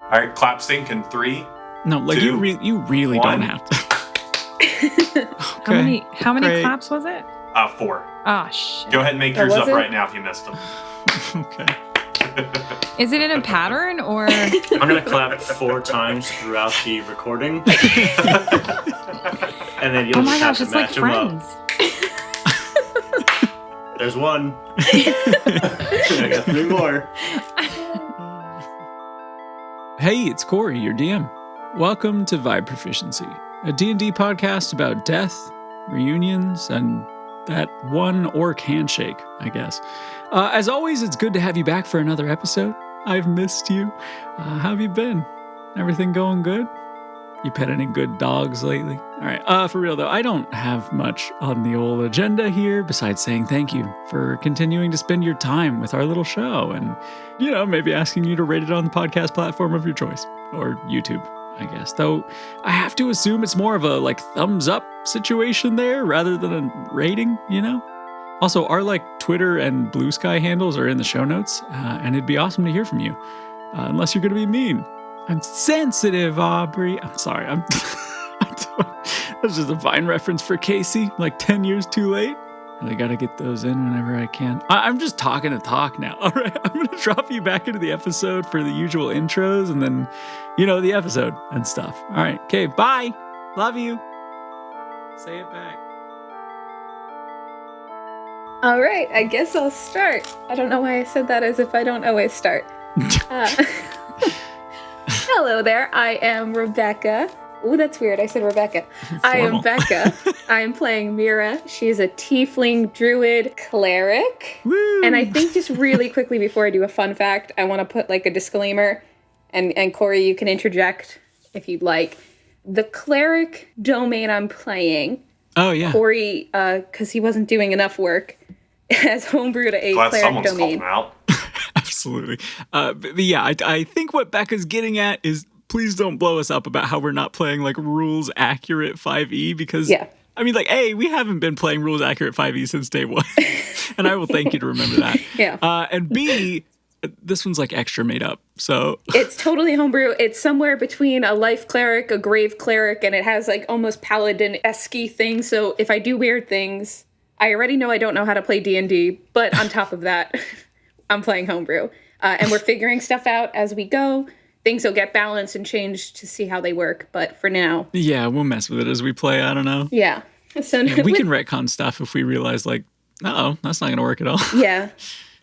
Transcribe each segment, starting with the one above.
All right, clap sync in 3. No, like 2, you really 1. don't have to. Okay. How many Great. claps was it? 4. Oh, shit. Go ahead and make yours up right now if you missed them. Okay. Is it in a pattern or? I'm going to clap 4 times throughout the recording. And then you'll Oh my just gosh, have it's to like match them Friends. up. There's 1. I got 3 more. Hey, it's Cory, your DM. Welcome to Vibe Proficiency, a D&D podcast about death, reunions, and that one orc handshake, I guess. As always, it's good to have you back for another episode. I've missed you. How have you been? Everything going good? You pet any good dogs lately? All right, for real though, I don't have much on the old agenda here besides saying thank you for continuing to spend your time with our little show and, maybe asking you to rate it on the podcast platform of your choice, or YouTube, I guess. Though I have to assume it's more of a thumbs up situation there rather than a rating, Also, our Twitter and Bluesky handles are in the show notes, and it'd be awesome to hear from you, unless you're going to be mean. I'm sensitive, Aubrey. I'm sorry. That's just a Vine reference for Casey, 10 years too late. Really got to get those in whenever I can. I'm just talking to talk now. All right, I'm going to drop you back into the episode for the usual intros and then, the episode and stuff. All right, okay, bye. Love you. Say it back. All right, I guess I'll start. I don't know why I said that as if I don't always start. Hello there, I am Rebecca. Ooh, that's weird, I said Rebecca. I am Becca. I am playing Mira. She's a tiefling druid cleric. Woo! And I think just really quickly before I do a fun fact, I want to put a disclaimer, and Cory, you can interject if you'd like. The cleric domain I'm playing, oh yeah, Cory, because he wasn't doing enough work, has homebrewed a Glad cleric someone's domain. called him out. Absolutely. But yeah, I think what Becca's getting at is please don't blow us up about how we're not playing rules accurate 5e because we haven't been playing rules accurate 5e since day one. And I will thank you to remember that. Yeah. And B, this one's extra made up. So it's totally homebrew. It's somewhere between a life cleric, a grave cleric, and it has almost paladin-esque things. So if I do weird things, I already know I don't know how to play D&D, but on top of that, I'm playing homebrew. And we're figuring stuff out as we go. Things will get balanced and changed to see how they work. But for now... yeah, we'll mess with it as we play. I don't know. Yeah. So we can retcon stuff if we realize, that's not going to work at all. Yeah.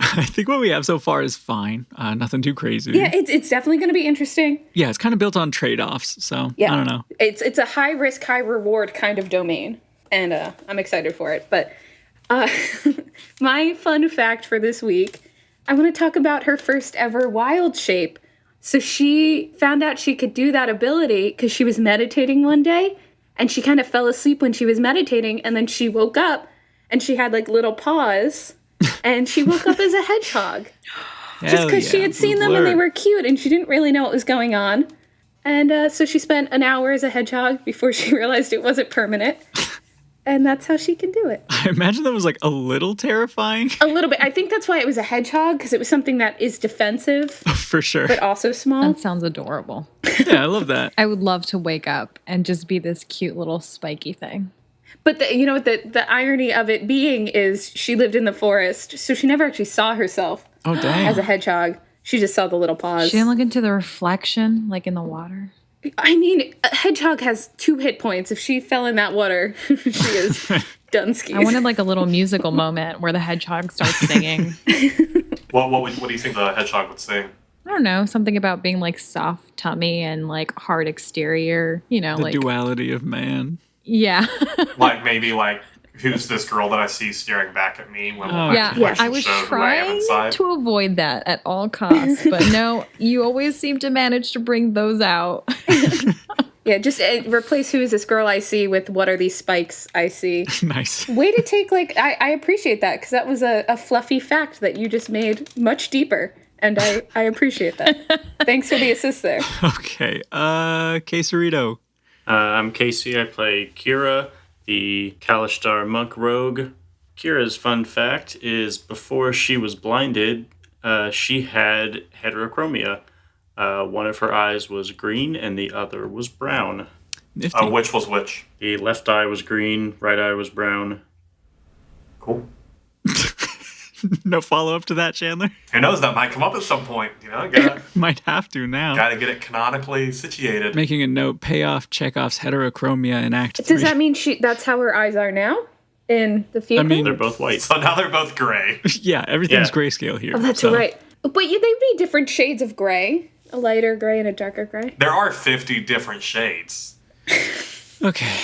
I think what we have so far is fine. Nothing too crazy. Yeah, it's definitely going to be interesting. Yeah, it's kind of built on trade-offs. So, yeah. I don't know. It's a high-risk, high-reward kind of domain. And I'm excited for it. But my fun fact for this week... I want to talk about her first ever wild shape. So she found out she could do that ability because she was meditating one day and she kind of fell asleep when she was meditating and then she woke up and she had little paws and she woke up as a hedgehog. Just because she had seen them and they were cute and she didn't really know what was going on. And so she spent an hour as a hedgehog before she realized it wasn't permanent. And that's how she can do it. I imagine that was a little terrifying. A little bit. I think that's why it was a hedgehog, because it was something that is defensive. For sure. But also small. That sounds adorable. Yeah, I love that. I would love to wake up and just be this cute little spiky thing. But the irony of it being is she lived in the forest, so she never actually saw herself as a hedgehog. She just saw the little paws. She didn't look into the reflection, in the water. I mean, a hedgehog has 2 hit points. If she fell in that water, she is done skis. I wanted a little musical moment where the hedgehog starts singing. What do you think the hedgehog would sing? I don't know, something about being soft tummy and hard exterior, the duality of man. Yeah. Maybe who's this girl that I see staring back at me when I was trying to avoid that at all costs, but no, you always seem to manage to bring those out. Yeah, just replace who is this girl I see with what are these spikes I see. Nice. Way to take I appreciate that because that was a fluffy fact that you just made much deeper. And I appreciate that. Thanks for the assist there. Okay. Quesarito. I'm Casey. I play Kira, the Kalishtar monk rogue. Kira's fun fact is before she was blinded, she had heterochromia. One of her eyes was green and the other was brown. Nifty. Which was which? The left eye was green, right eye was brown. Cool. No follow-up to that, Chandler? Who knows? That might come up at some point. Might have to now. Gotta get it canonically situated. Making a note, payoff Chekhov's heterochromia in Act 3. Does that mean that's how her eyes are now in the future? I mean, They're both white. So now they're both gray. Yeah, everything's Yeah. grayscale here. Oh, that's right. But they'd be different shades of gray. A lighter gray and a darker gray. There are 50 different shades. Okay.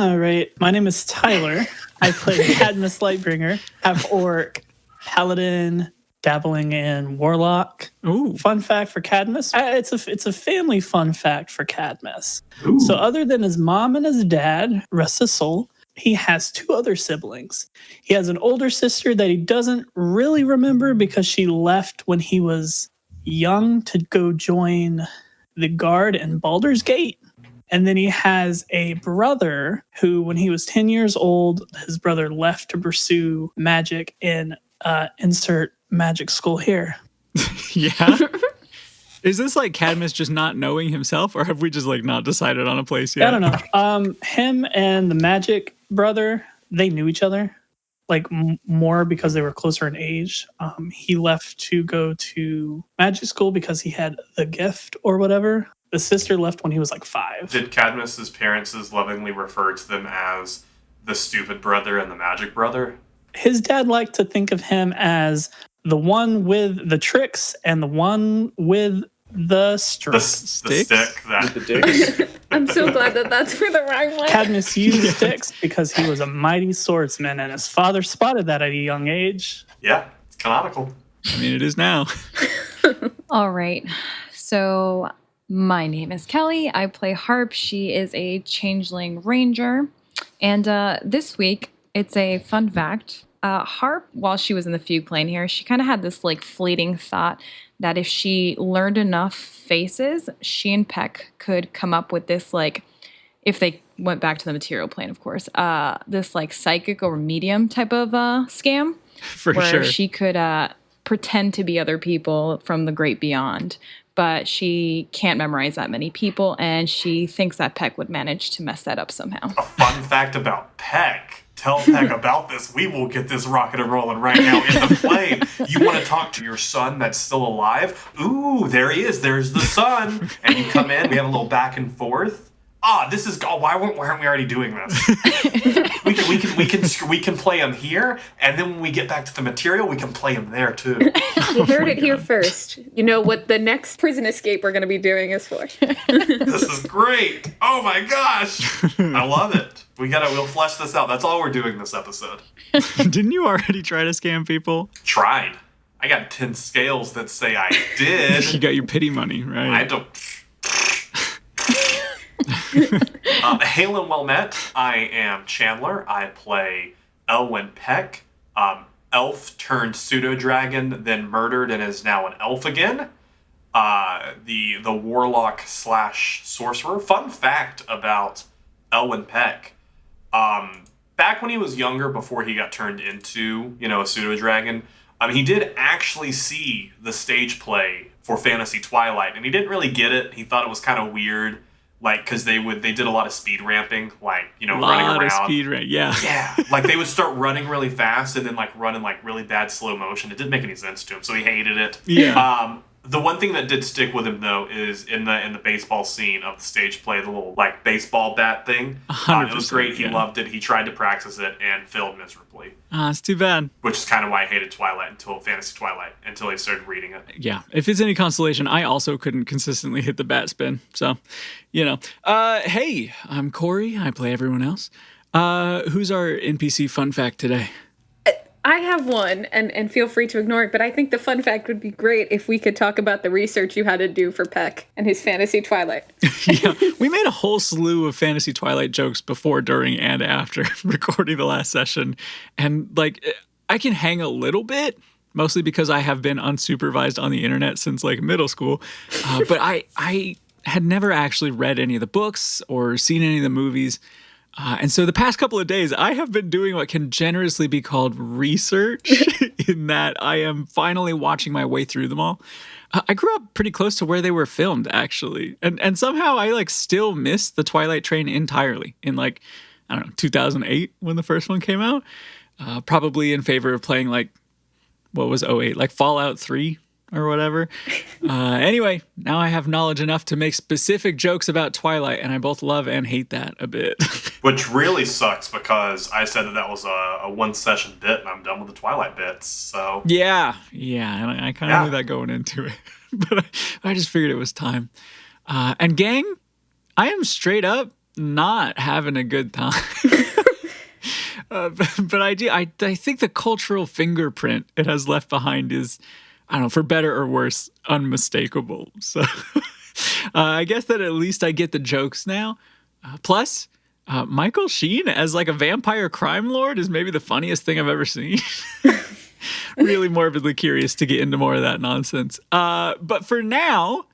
All right. My name is Tyler. I play Cadmus Lightbringer, half-orc, paladin, dabbling in warlock. Ooh. Fun fact for Cadmus. It's a family fun fact for Cadmus. Ooh. So other than his mom and his dad, rest his soul, he has two other siblings. He has an older sister that he doesn't really remember because she left when he was young to go join the guard in Baldur's Gate. And then he has a brother who, when he was 10 years old, his brother left to pursue magic in insert magic school here. Yeah? Is this like Cadmus just not knowing himself, or have we just like not decided on a place yet? I don't know. Him and the magic brother, they knew each other like more because they were closer in age. He left to go to magic school because he had the gift or whatever. The sister left when he was like 5. Did Cadmus's parents lovingly refer to them as the stupid brother and the magic brother? His dad liked to think of him as the one with the tricks and the one with the The sticks. stick that. The dicks. I'm so glad that's for the right one. Cadmus used sticks because he was a mighty swordsman, and his father spotted that at a young age. Yeah, it's canonical. I mean, it is now. All right. So my name is Kelly. I play Harp. She is a changeling ranger. And this week, it's a fun fact. Harp, while she was in the fugue plane here, she kind of had this like fleeting thought that if she learned enough faces, she and Peck could come up with this like, if they went back to the material plane, of course, this like psychic or medium type of scam. For where sure. she could pretend to be other people from the great beyond. But she can't memorize that many people, and she thinks that Peck would manage to mess that up somehow. A fun fact about Peck. Tell Peck about this. We will get this rocket and rolling right now in the plane. You want to talk to your son that's still alive? Ooh, there he is. There's the son. And you come in. We have a little back and forth. This is. Oh, why aren't we already doing this? we can play him here, and then when we get back to the material, we can play him there too. You heard it here first. You know what the next prison escape we're going to be doing is for. This is great. Oh my gosh, I love it. We'll flesh this out. That's all we're doing this episode. Didn't you already try to scam people? Tried. I got 10 scales that say I did. You got your pity money, right? I don't. Hail and well met. I am Chandler. I play Elwyn Peck, elf turned pseudo dragon, then murdered and is now an elf again. The warlock / sorcerer. Fun fact about Elwyn Peck. Back when he was younger, before he got turned into a pseudo dragon, he did actually see the stage play for Fantasy Twilight, and he didn't really get it. He thought it was kind of weird. Like, because they did a lot of speed ramping, like, running around. Lot of speed ramp, yeah. Yeah, like they would start running really fast and then like running like really bad slow motion. It didn't make any sense to him, so he hated it. Yeah. The one thing that did stick with him though is in the baseball scene of the stage play, the little like baseball bat thing. 100%, It was great. He yeah. loved it. He tried to practice it and failed miserably. It's too bad. Which is kind of why I hated Fantasy Twilight until I started reading it. Yeah, if it's any consolation, I also couldn't consistently hit the bat spin. So, hey, I'm Cory. I play everyone else. Who's our NPC fun fact today? I have one, and feel free to ignore it, but I think the fun fact would be great if we could talk about the research you had to do for Peck and his Fantasy Twilight. Yeah, we made a whole slew of Fantasy Twilight jokes before, during, and after recording the last session. And, like, I can hang a little bit, mostly because I have been unsupervised on the internet since, like, middle school. But I had never actually read any of the books or seen any of the movies. And so the past couple of days, I have been doing what can generously be called research in that I am finally watching my way through them all. I grew up pretty close to where they were filmed, actually. And somehow I still missed the Twilight Train entirely in 2008 when the first one came out. Probably in favor of playing what was '08, Fallout 3 or whatever. Anyway, now I have knowledge enough to make specific jokes about Twilight, and I both love and hate that a bit. Which really sucks because I said that was a one-session bit, and I'm done with the Twilight bits, so... Yeah, and I kind of knew that going into it. But I just figured it was time. And gang, I am straight up not having a good time. But I think the cultural fingerprint it has left behind is, I don't know, for better or worse, unmistakable. So I guess that at least I get the jokes now. Plus, Michael Sheen as a vampire crime lord is maybe the funniest thing I've ever seen. Really morbidly curious to get into more of that nonsense. But for now,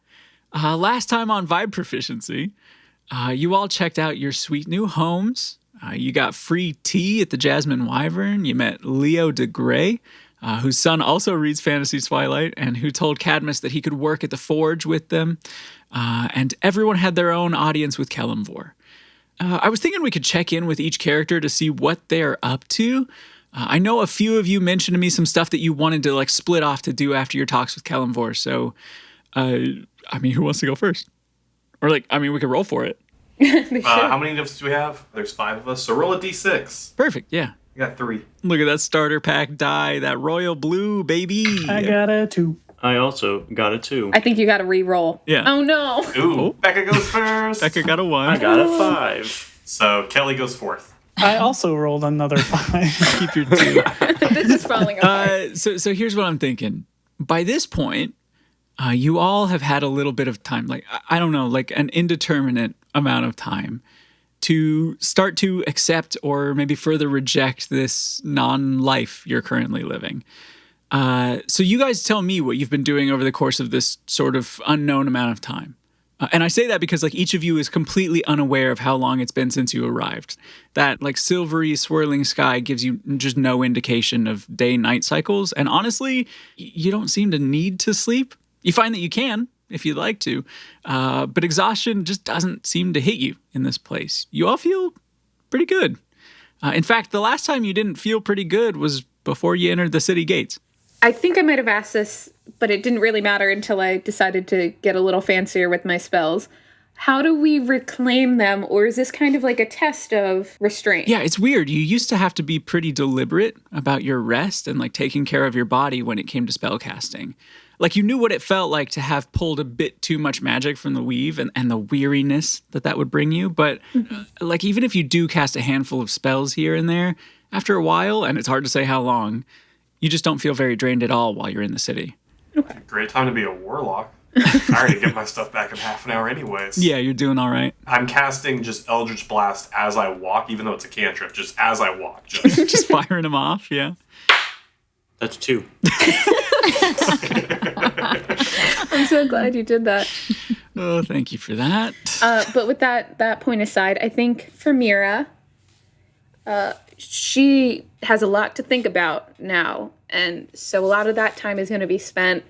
last time on Vibe Proficiency, you all checked out your sweet new homes. You got free tea at the Jasmine Wyvern. You met Leo de Grey, whose son also reads Fantasy Twilight, and who told Cadmus that he could work at the Forge with them. And everyone had their own audience with Kelemvor. I was thinking we could check in with each character to see what they're up to. I know a few of you mentioned to me some stuff that you wanted to split off to do after your talks with Kelemvor. So, who wants to go first? Or we could roll for it. How many of us do we have? There's 5 of us, so roll a d6. Perfect, yeah. I got 3. Look at that starter pack die, that royal blue, baby. I got a 2. I also got a 2. I think you got to re-roll. Yeah. Oh, no. Ooh, Becca goes first. Becca got a 1. I got a 5. So Kelly goes 4th. I also rolled another 5. Keep your 2. This is falling apart. So here's what I'm thinking. By this point, you all have had a little bit of time, I don't know, an indeterminate amount of time to start to accept or maybe further reject this non-life you're currently living. So you guys tell me what you've been doing over the course of this sort of unknown amount of time. And I say that because each of you is completely unaware of how long it's been since you arrived. That silvery swirling sky gives you just no indication of day-night cycles. And honestly, you don't seem to need to sleep. You find that you can if you'd like to, but exhaustion just doesn't seem to hit you in this place. You all feel pretty good. In fact, the last time you didn't feel pretty good was before you entered the city gates. I think I might have asked this, but it didn't really matter until I decided to get a little fancier with my spells. How do we reclaim them, or is this kind of like a test of restraint? Yeah, it's weird. You used to have to be pretty deliberate about your rest and taking care of your body when it came to spellcasting. You knew what it felt like to have pulled a bit too much magic from the weave and the weariness that would bring you. But even if you do cast a handful of spells here and there, after a while, and it's hard to say how long, you just don't feel very drained at all while you're in the city. Okay. Great time to be a warlock. I already get my stuff back in half an hour anyways. Yeah, you're doing all right. I'm casting just Eldritch Blast as I walk, even though it's a cantrip, just as I walk. Just firing them off, yeah. That's 2. I'm so glad you did that. Oh, thank you for that. But with that point aside, I think for Mira, she has a lot to think about now. And so a lot of that time is going to be spent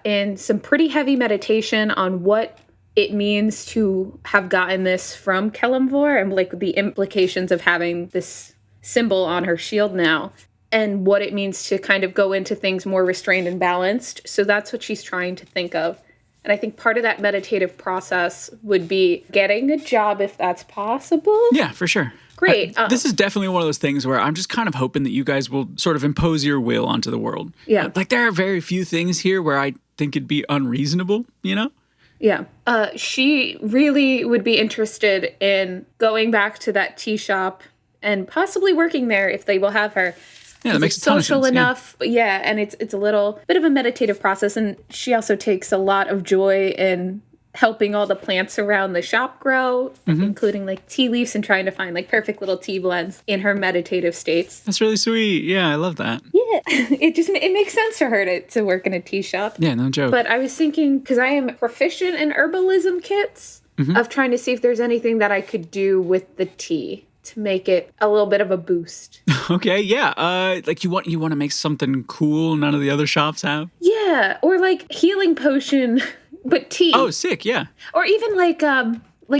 in some pretty heavy meditation on what it means to have gotten this from Kelemvor and the implications of having this symbol on her shield now. And what it means to kind of go into things more restrained and balanced. So that's what she's trying to think of. And I think part of that meditative process would be getting a job if that's possible. Yeah, for sure. Great. This is definitely one of those things where I'm just kind of hoping that you guys will sort of impose your will onto the world. Yeah. There are very few things here where I think it'd be unreasonable, you know? Yeah. She really would be interested in going back to that tea shop and possibly working there if they will have her. Yeah, that makes a ton of sense. Social enough, yeah, and it's a little bit of a meditative process, and she also takes a lot of joy in helping all the plants around the shop grow, including tea leaves and trying to find perfect little tea blends in her meditative states. That's really sweet. Yeah, I love that. Yeah, it makes sense for her to work in a tea shop. Yeah, no joke. But I was thinking, because I am proficient in herbalism kits, of trying to see if there's anything that I could do with the tea to make it a little bit of a boost. Okay, yeah. Like you want to make something cool none of the other shops have? Yeah, or like healing potion, but tea. Oh, sick, yeah. Or even like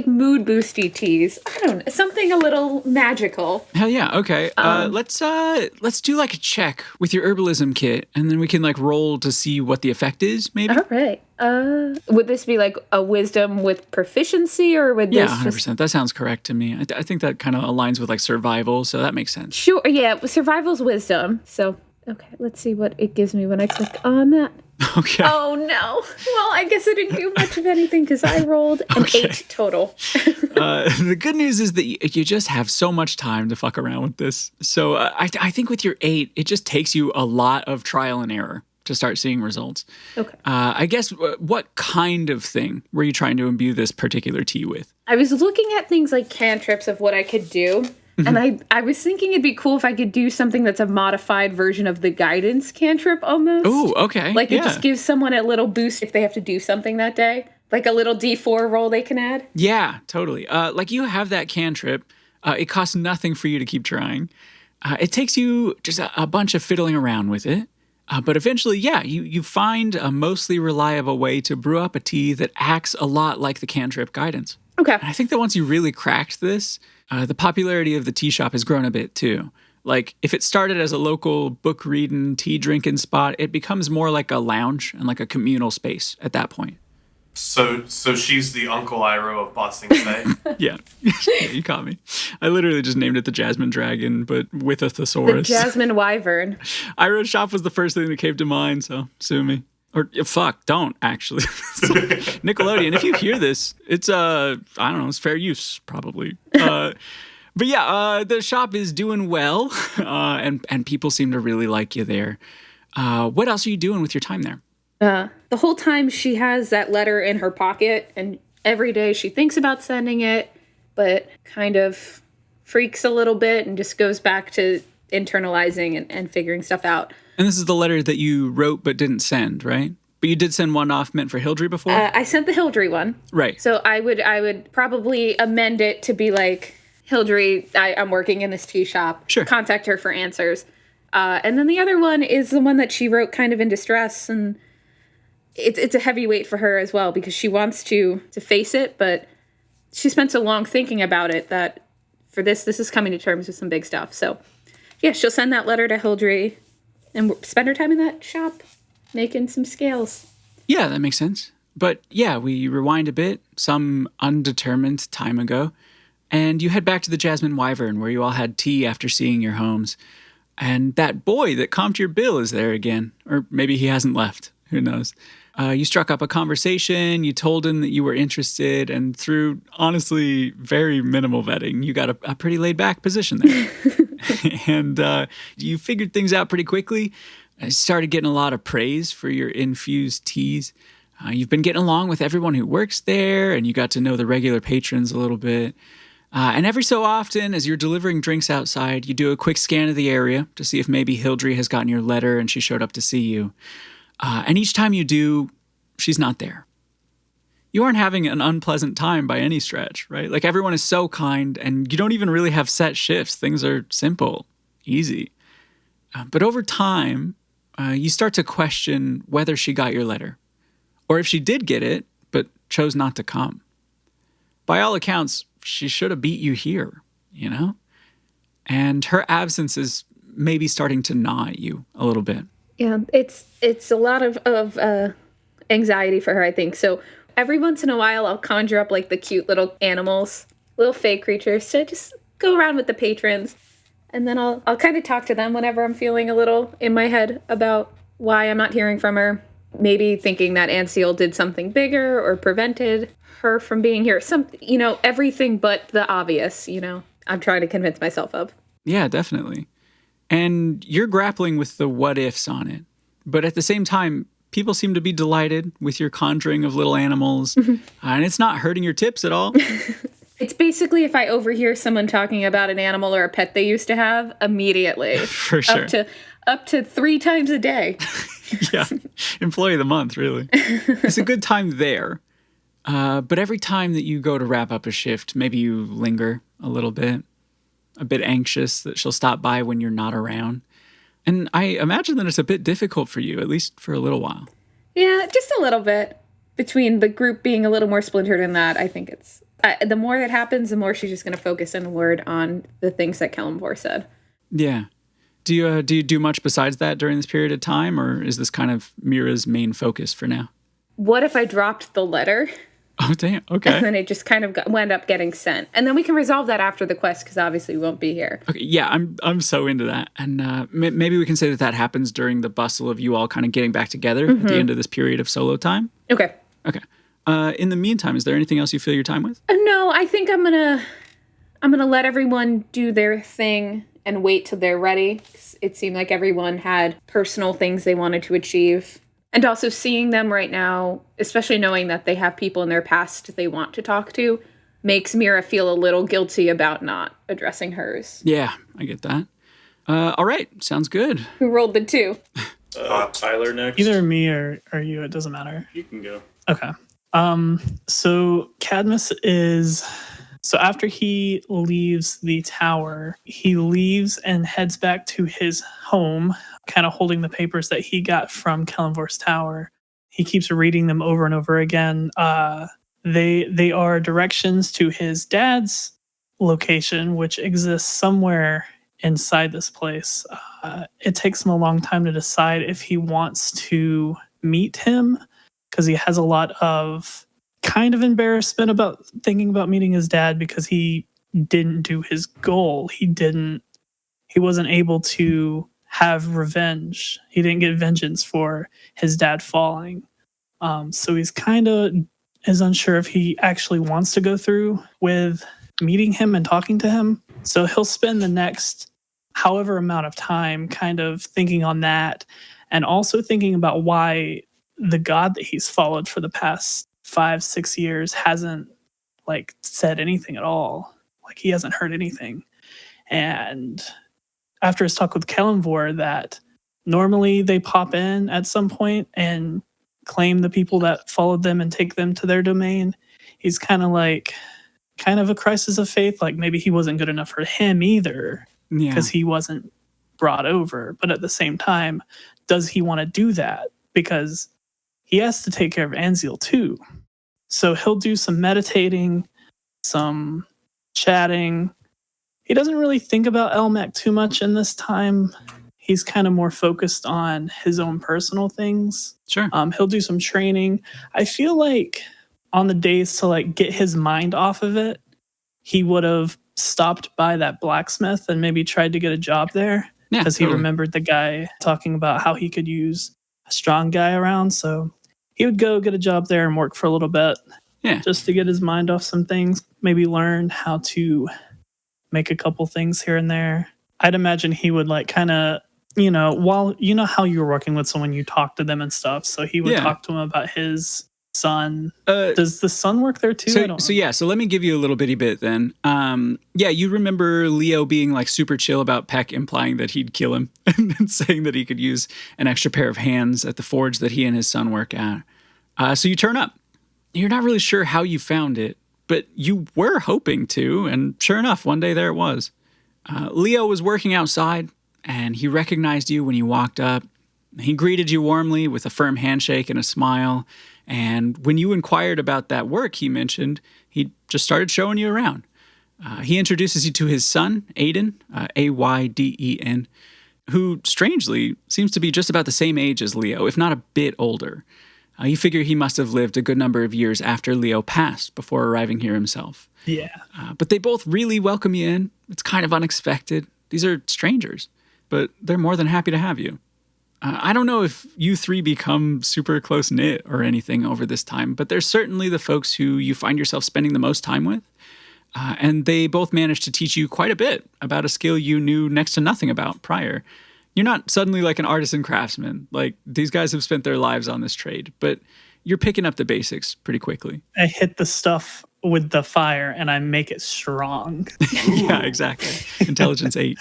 mood boosty teas. I don't know, something a little magical. Hell yeah, okay. Let's do like a check with your herbalism kit, and then we can like roll to see what the effect is, maybe? All right. Would this be like a wisdom with proficiency, or would this? Yeah, 100%. That sounds correct to me. I think that kind of aligns with like survival, so that makes sense. Sure. Yeah, survival's wisdom. So okay, let's see what it gives me when I click on that. Okay. Oh no. Well, I guess I didn't do much of anything because I rolled an 8 total. The good news is that you just have so much time to fuck around with this. So I think with your 8, it just takes you a lot of trial and error to start seeing results. Okay. I guess what kind of thing were you trying to imbue this particular tea with? I was looking at things like cantrips of what I could do. And I was thinking it'd be cool if I could do something that's a modified version of the guidance cantrip almost. Oh, okay. Like it just gives someone a little boost if they have to do something that day. Like a little D4 roll they can add. Yeah, totally. Like you have that cantrip. It costs nothing for you to keep trying. It takes you just a bunch of fiddling around with it. But eventually, yeah, you find a mostly reliable way to brew up a tea that acts a lot like the cantrip guidance. Okay. And I think that once you really cracked this, the popularity of the tea shop has grown a bit too. Like if it started as a local book reading, tea drinking spot, it becomes more like a lounge and like a communal space at that point. So she's the Uncle Iroh of Bossing Say. Yeah. Yeah, you caught me. I literally just named it the Jasmine Dragon, but with a thesaurus. The Jasmine Wyvern. Iroh's shop was the first thing that came to mind, so sue me. Or fuck, don't actually. Nickelodeon, if you hear this, it's I don't know, it's fair use probably. But yeah, the shop is doing well, and people seem to really like you there. What else are you doing with your time there? The whole time she has that letter in her pocket, and every day she thinks about sending it, but kind of freaks a little bit and just goes back to internalizing and figuring stuff out. And this is the letter that you wrote but didn't send, right? But you did send one off meant for Hildry before? I sent the Hildry one. Right. So I would probably amend it to be like, Hildry, I'm working in this tea shop. Sure. Contact her for answers. And then the other one is the one that she wrote kind of in distress, and it's a heavy weight for her as well because she wants to face it, but she spent so long thinking about it that for this is coming to terms with some big stuff. So yeah, she'll send that letter to Hildry and spend her time in that shop making some scales. Yeah, that makes sense. But yeah, we rewind a bit, some undetermined time ago, and you head back to the Jasmine Wyvern where you all had tea after seeing your homes. And that boy that comped your bill is there again. Or maybe he hasn't left. Who knows? You struck up a conversation, you told him that you were interested, and through, honestly, very minimal vetting, you got a pretty laid-back position there. And you figured things out pretty quickly. Started getting a lot of praise for your infused teas. You've been getting along with everyone who works there, and you got to know the regular patrons a little bit. And every so often, as you're delivering drinks outside, you do a quick scan of the area to see if maybe Hildry has gotten your letter and she showed up to see you. And each time you do, she's not there. You aren't having an unpleasant time by any stretch, right? Like everyone is so kind and you don't even really have set shifts. Things are simple, easy. But over time, you start to question whether she got your letter or if she did get it, but chose not to come. By all accounts, she should have beat you here, you know? And her absence is maybe starting to gnaw at you a little bit. Yeah, it's a lot of anxiety for her, I think. So every once in a while, I'll conjure up like the cute little animals, little fey creatures to just go around with the patrons. And then I'll kind of talk to them whenever I'm feeling a little in my head about why I'm not hearing from her. Maybe thinking that Anseal did something bigger or prevented her from being here. Everything but the obvious, I'm trying to convince myself of. Yeah, definitely. And you're grappling with the what ifs on it. But at the same time, people seem to be delighted with your conjuring of little animals. And it's not hurting your tips at all. It's basically if I overhear someone talking about an animal or a pet they used to have, immediately. For sure. Up to 3 times a day. Yeah. Employee of the month, really. It's a good time there. But every time that you go to wrap up a shift, maybe you linger a little bit, a bit anxious that she'll stop by when you're not around. And I imagine that it's a bit difficult for you, at least for a little while. Yeah, just a little bit. Between the group being a little more splintered in that, I think it's... the more that happens, the more she's just going to focus inward on the things that Kellamvor said. Yeah. Do you do much besides that during this period of time, or is this kind of Mira's main focus for now? What if I dropped the letter? Oh, damn. Okay. And then it just kind of wound up getting sent. And then we can resolve that after the quest, because obviously we won't be here. Okay, yeah, I'm so into that. And maybe we can say that happens during the bustle of you all kind of getting back together at the end of this period of solo time. Okay. Okay. In the meantime, is there anything else you fill your time with? No, I think I'm gonna let everyone do their thing and wait till they're ready. It seemed like everyone had personal things they wanted to achieve. And also seeing them right now, especially knowing that they have people in their past they want to talk to, makes Mira feel a little guilty about not addressing hers. Yeah, I get that. All right, sounds good. Who rolled the 2? Tyler next. Either me or you, it doesn't matter. You can go. Okay. So Cadmus is... So after he leaves the tower, he leaves and heads back to his home, kind of holding the papers that he got from Kellamvor's tower. He keeps reading them over and over again. They are directions to his dad's location, which exists somewhere inside this place. It takes him a long time to decide if he wants to meet him, because he has a lot of kind of embarrassment about thinking about meeting his dad, because he didn't do his goal. He wasn't able to have revenge. He didn't get vengeance for his dad falling. So he's kind of is unsure if he actually wants to go through with meeting him and talking to him. So he'll spend the next however amount of time kind of thinking on that, and also thinking about why the god that he's followed for the past 5-6 years hasn't said anything at all. He hasn't heard anything. And after his talk with Kellamvor, that normally they pop in at some point and claim the people that followed them and take them to their domain, he's kind of a crisis of faith. Maybe he wasn't good enough for him either, because he wasn't brought over. But at the same time, does he want to do that? Because he has to take care of Anziel too. So he'll do some meditating, some chatting. He doesn't really think about Elmec too much in this time. He's kind of more focused on his own personal things. Sure. He'll do some training. I feel like on the days to get his mind off of it, he would have stopped by that blacksmith and maybe tried to get a job there, because he remembered the guy talking about how he could use a strong guy around. So he would go get a job there and work for a little bit, just to get his mind off some things, maybe learn how to make a couple things here and there. I'd imagine he would kind of, while how you were working with someone, you talk to them and stuff. So he would talk to him about his son. Does the son work there too? So let me give you a little bitty bit then. You remember Leo being super chill about Peck implying that he'd kill him and saying that he could use an extra pair of hands at the forge that he and his son work at. So you turn up. You're not really sure how you found it, but you were hoping to, and sure enough, one day there it was. Leo was working outside, and he recognized you when you walked up. He greeted you warmly with a firm handshake and a smile. And when you inquired about that work he mentioned, he just started showing you around. He introduces you to his son, Aiden, Ayden, who strangely seems to be just about the same age as Leo, if not a bit older. You figure he must have lived a good number of years after Leo passed before arriving here himself. Yeah. But they both really welcome you in. It's kind of unexpected. These are strangers, but they're more than happy to have you. I don't know if you three become super close-knit or anything over this time, but they're certainly the folks who you find yourself spending the most time with. And they both managed to teach you quite a bit about a skill you knew next to nothing about prior. You're not suddenly like an artisan craftsman. These guys have spent their lives on this trade, but you're picking up the basics pretty quickly. I hit the stuff with the fire and I make it strong. Yeah, exactly. Intelligence 8.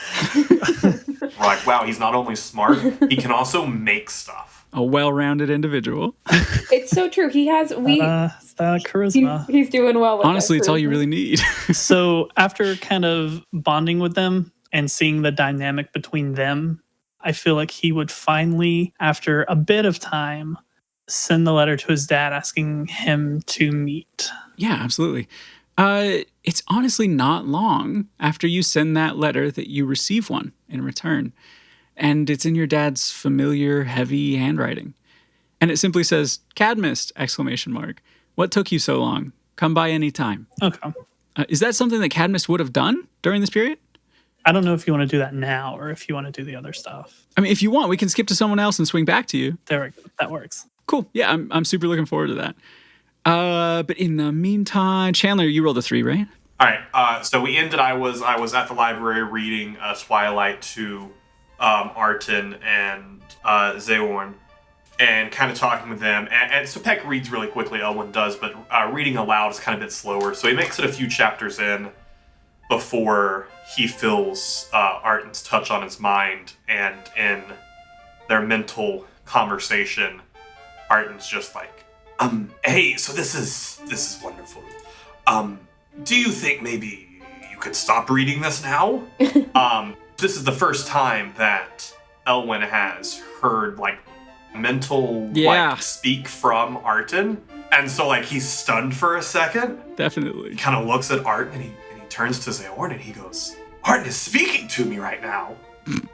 Right. Wow, he's not only smart, he can also make stuff. a well-rounded individual. It's so true. He has charisma. he's doing well with Honestly, that it's all you charisma. really need. So after kind of bonding with them and seeing the dynamic between them, I feel like he would finally, after a bit of time, send the letter to his dad asking him to meet. Yeah, absolutely. It's honestly not long after you send that letter that you receive one in return. And it's in your dad's familiar, heavy handwriting. And it simply says, Cadmus, ! What took you so long? Come by any time. Okay. Is that something that Cadmus would have done during this period? I don't know if you want to do that now or if you want to do the other stuff. I mean, if you want, we can skip to someone else and swing back to you. There we go. That works. Cool. Yeah, I'm super looking forward to that. But in the meantime, Chandler, you rolled a 3, right? All right. So we ended. I was at the library reading Twilight to Arten and Zeorn, and kind of talking with them. And so Peck reads really quickly. Elwyn does, but reading aloud is kind of a bit slower. So he makes it a few chapters in before he feels Arten's touch on his mind, and in their mental conversation, Arten's just like, hey, so this is wonderful. Do you think maybe you could stop reading this now? This is the first time that Elwyn has heard like mental like speak from Arten, and so like he's stunned for a second. Definitely. He kind of looks at Arten and he turns to Zeorn and he goes, Arten is speaking to me right now.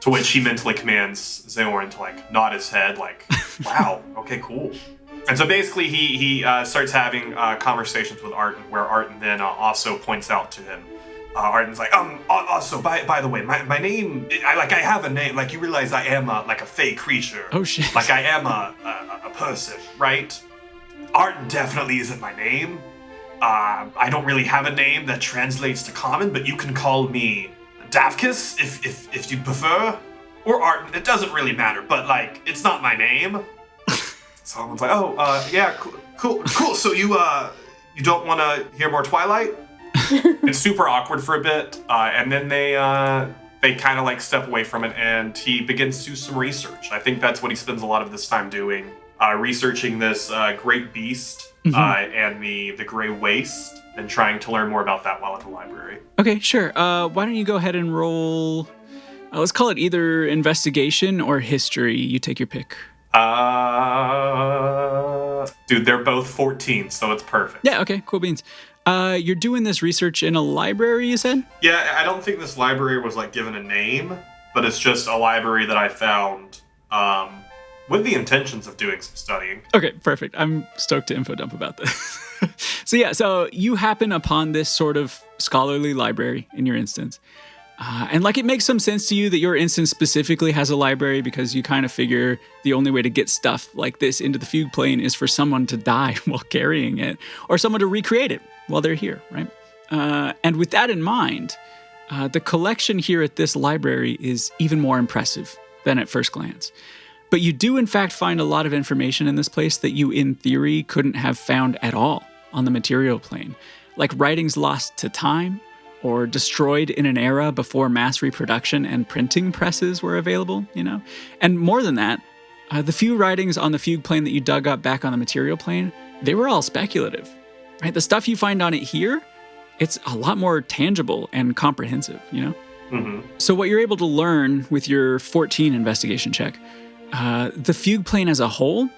To which he mentally commands Zeorn to like nod his head, like, wow, okay, cool. And so basically he starts having conversations with Arten, where Arten then also points out to him. Arten's like, also, by the way, my name, I have a name. Like, you realize I am like a fey creature. Oh, shit. Like, I am a person, right? Arten definitely isn't my name. I don't really have a name that translates to common, but you can call me Davkis if you prefer. Or Arten, it doesn't really matter, but, like, it's not my name. So everyone's like, yeah, cool. So you don't want to hear more Twilight? It's super awkward for a bit, and then they kind of like step away from it, and he begins to do some research. I think that's what he spends a lot of this time doing, researching this great beast and the Grey Waste, and trying to learn more about that while at the library. Okay, sure. Why don't you go ahead and roll, let's call it either investigation or history. You take your pick. Dude, they're both 14, so it's perfect. Yeah, okay, cool beans. You're doing this research in a library, you said? Yeah, I don't think this library was like given a name, but it's just a library that I found with the intentions of doing some studying. Okay, perfect. I'm stoked to info dump about this. So you happen upon this sort of scholarly library in your instance. And like it makes some sense to you that your instance specifically has a library, because you kind of figure the only way to get stuff like this into the fugue plane is for someone to die while carrying it, or someone to recreate it while they're here, right? And with that in mind, the collection here at this library is even more impressive than at first glance. But you do in fact find a lot of information in this place that you in theory couldn't have found at all on the material plane, like writings lost to time, or destroyed in an era before mass reproduction and printing presses were available, you know? And more than that, the few writings on the fugue plane that you dug up back on the material plane, they were all speculative, right? The stuff you find on it here, it's a lot more tangible and comprehensive, you know? Mm-hmm. So what you're able to learn with your 14 investigation check, the fugue plane as a whole,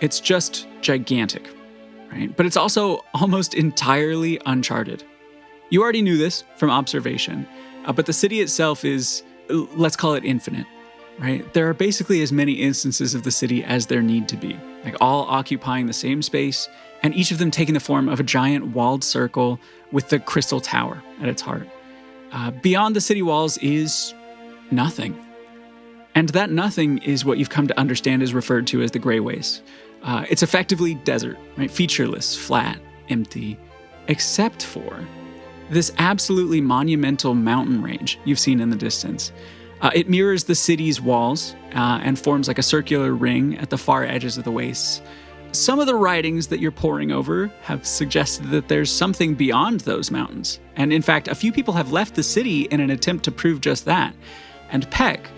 it's just gigantic, right? But it's also almost entirely uncharted. You already knew this from observation, but the city itself is, let's call it infinite, right? There are basically as many instances of the city as there need to be, like all occupying the same space, and each of them taking the form of a giant walled circle with the crystal tower at its heart. Beyond the city walls is nothing. And that nothing is what you've come to understand is referred to as the Grey Waste. It's effectively desert, right? Featureless, flat, empty, except for this absolutely monumental mountain range you've seen in the distance. It mirrors the city's walls and forms like a circular ring at the far edges of the wastes. Some of the writings that you're poring over have suggested that there's something beyond those mountains. And in fact, a few people have left the city in an attempt to prove just that. And Peck,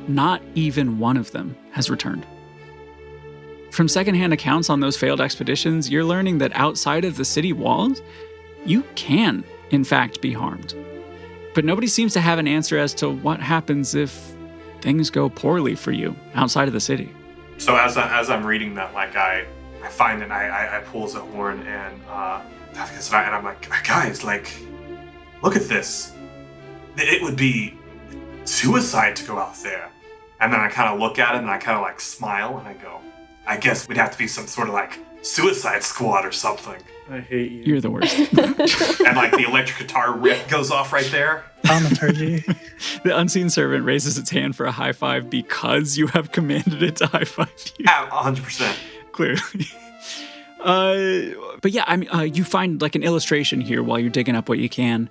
not even one of them has returned. from secondhand accounts on those failed expeditions, you're learning that outside of the city walls, you can, in fact, be harmed. But nobody seems to have an answer as to what happens if things go poorly for you outside of the city. So as I'm reading that, like I find it, I pulls a horn and I'm like, guys, like, look at this. It would be suicide to go out there. And then I kind of look at it and I kind of like smile and I go, I guess we'd have to be some sort of like suicide squad or something. I hate you. You're the worst. And like the electric guitar riff goes off right there. Thaumaturgy. The unseen servant raises its hand for a high five because you have commanded it to high five you. 100%. Clearly. But yeah, I mean, you find like an illustration here while you're digging up what you can.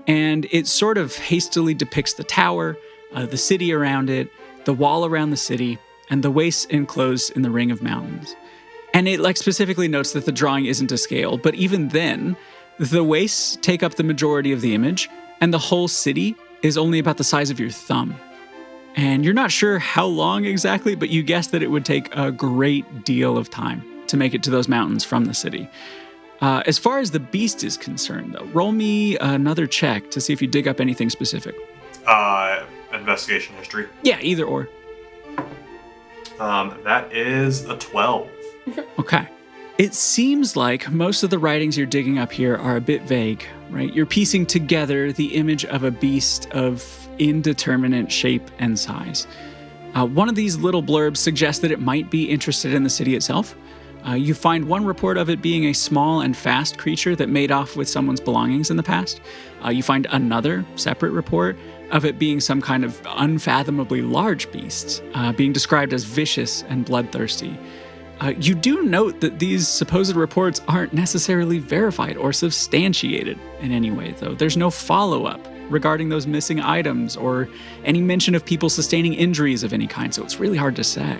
And it sort of hastily depicts the tower, the city around it, the wall around the city, and the wastes enclosed in the ring of mountains. And it like specifically notes that the drawing isn't to scale, but even then, the wastes take up the majority of the image, and the whole city is only about the size of your thumb. And you're not sure how long exactly, but you guess that it would take a great deal of time to make it to those mountains from the city. As far as the beast is concerned, though, roll me another check to see if you dig up anything specific. Investigation history. Yeah, either or. That is a 12. Okay. It seems like most of the writings you're digging up here are a bit vague, right? You're piecing together the image of a beast of indeterminate shape and size. One of these little blurbs suggests that it might be interested in the city itself. You find one report of it being a small and fast creature that made off with someone's belongings in the past. You find another separate report of it being some kind of unfathomably large beast, being described as vicious and bloodthirsty. You do note that these supposed reports aren't necessarily verified or substantiated in any way, though. There's no follow-up regarding those missing items or any mention of people sustaining injuries of any kind, so it's really hard to say.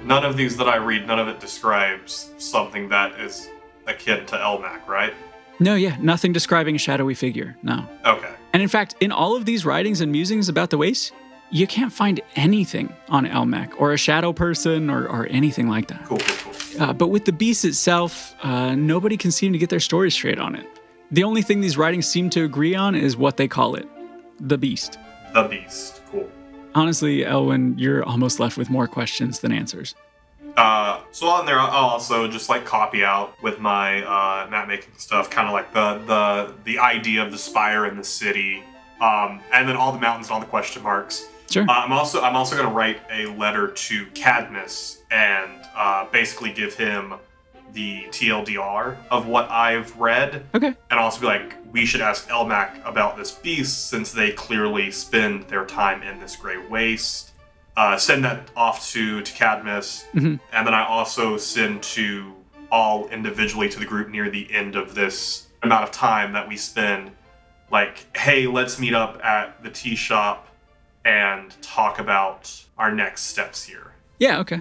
None of these that I read, none of it describes something that is akin to Elmac, right? No, yeah, nothing describing a shadowy figure, no. Okay. And in fact, in all of these writings and musings about the Waste, you can't find anything on Elmac or a shadow person or anything like that. Cool. But with the beast itself, nobody can seem to get their story straight on it. The only thing these writings seem to agree on is what they call it, the beast. The beast, cool. Honestly, Elwyn, you're almost left with more questions than answers. So on there, I'll also just like copy out with my map making stuff, kind of like the idea of the spire in the city, and then all the mountains and all the question marks. Sure. I'm also going to write a letter to Cadmus and basically give him the TLDR of what I've read. Okay. And also be like, we should ask Elmac about this beast since they clearly spend their time in this gray waste. Send that off to Cadmus. Mm-hmm. And then I also send to all individually to the group near the end of this amount of time that we spend, like, hey, let's meet up at the tea shop and talk about our next steps here. Yeah, okay.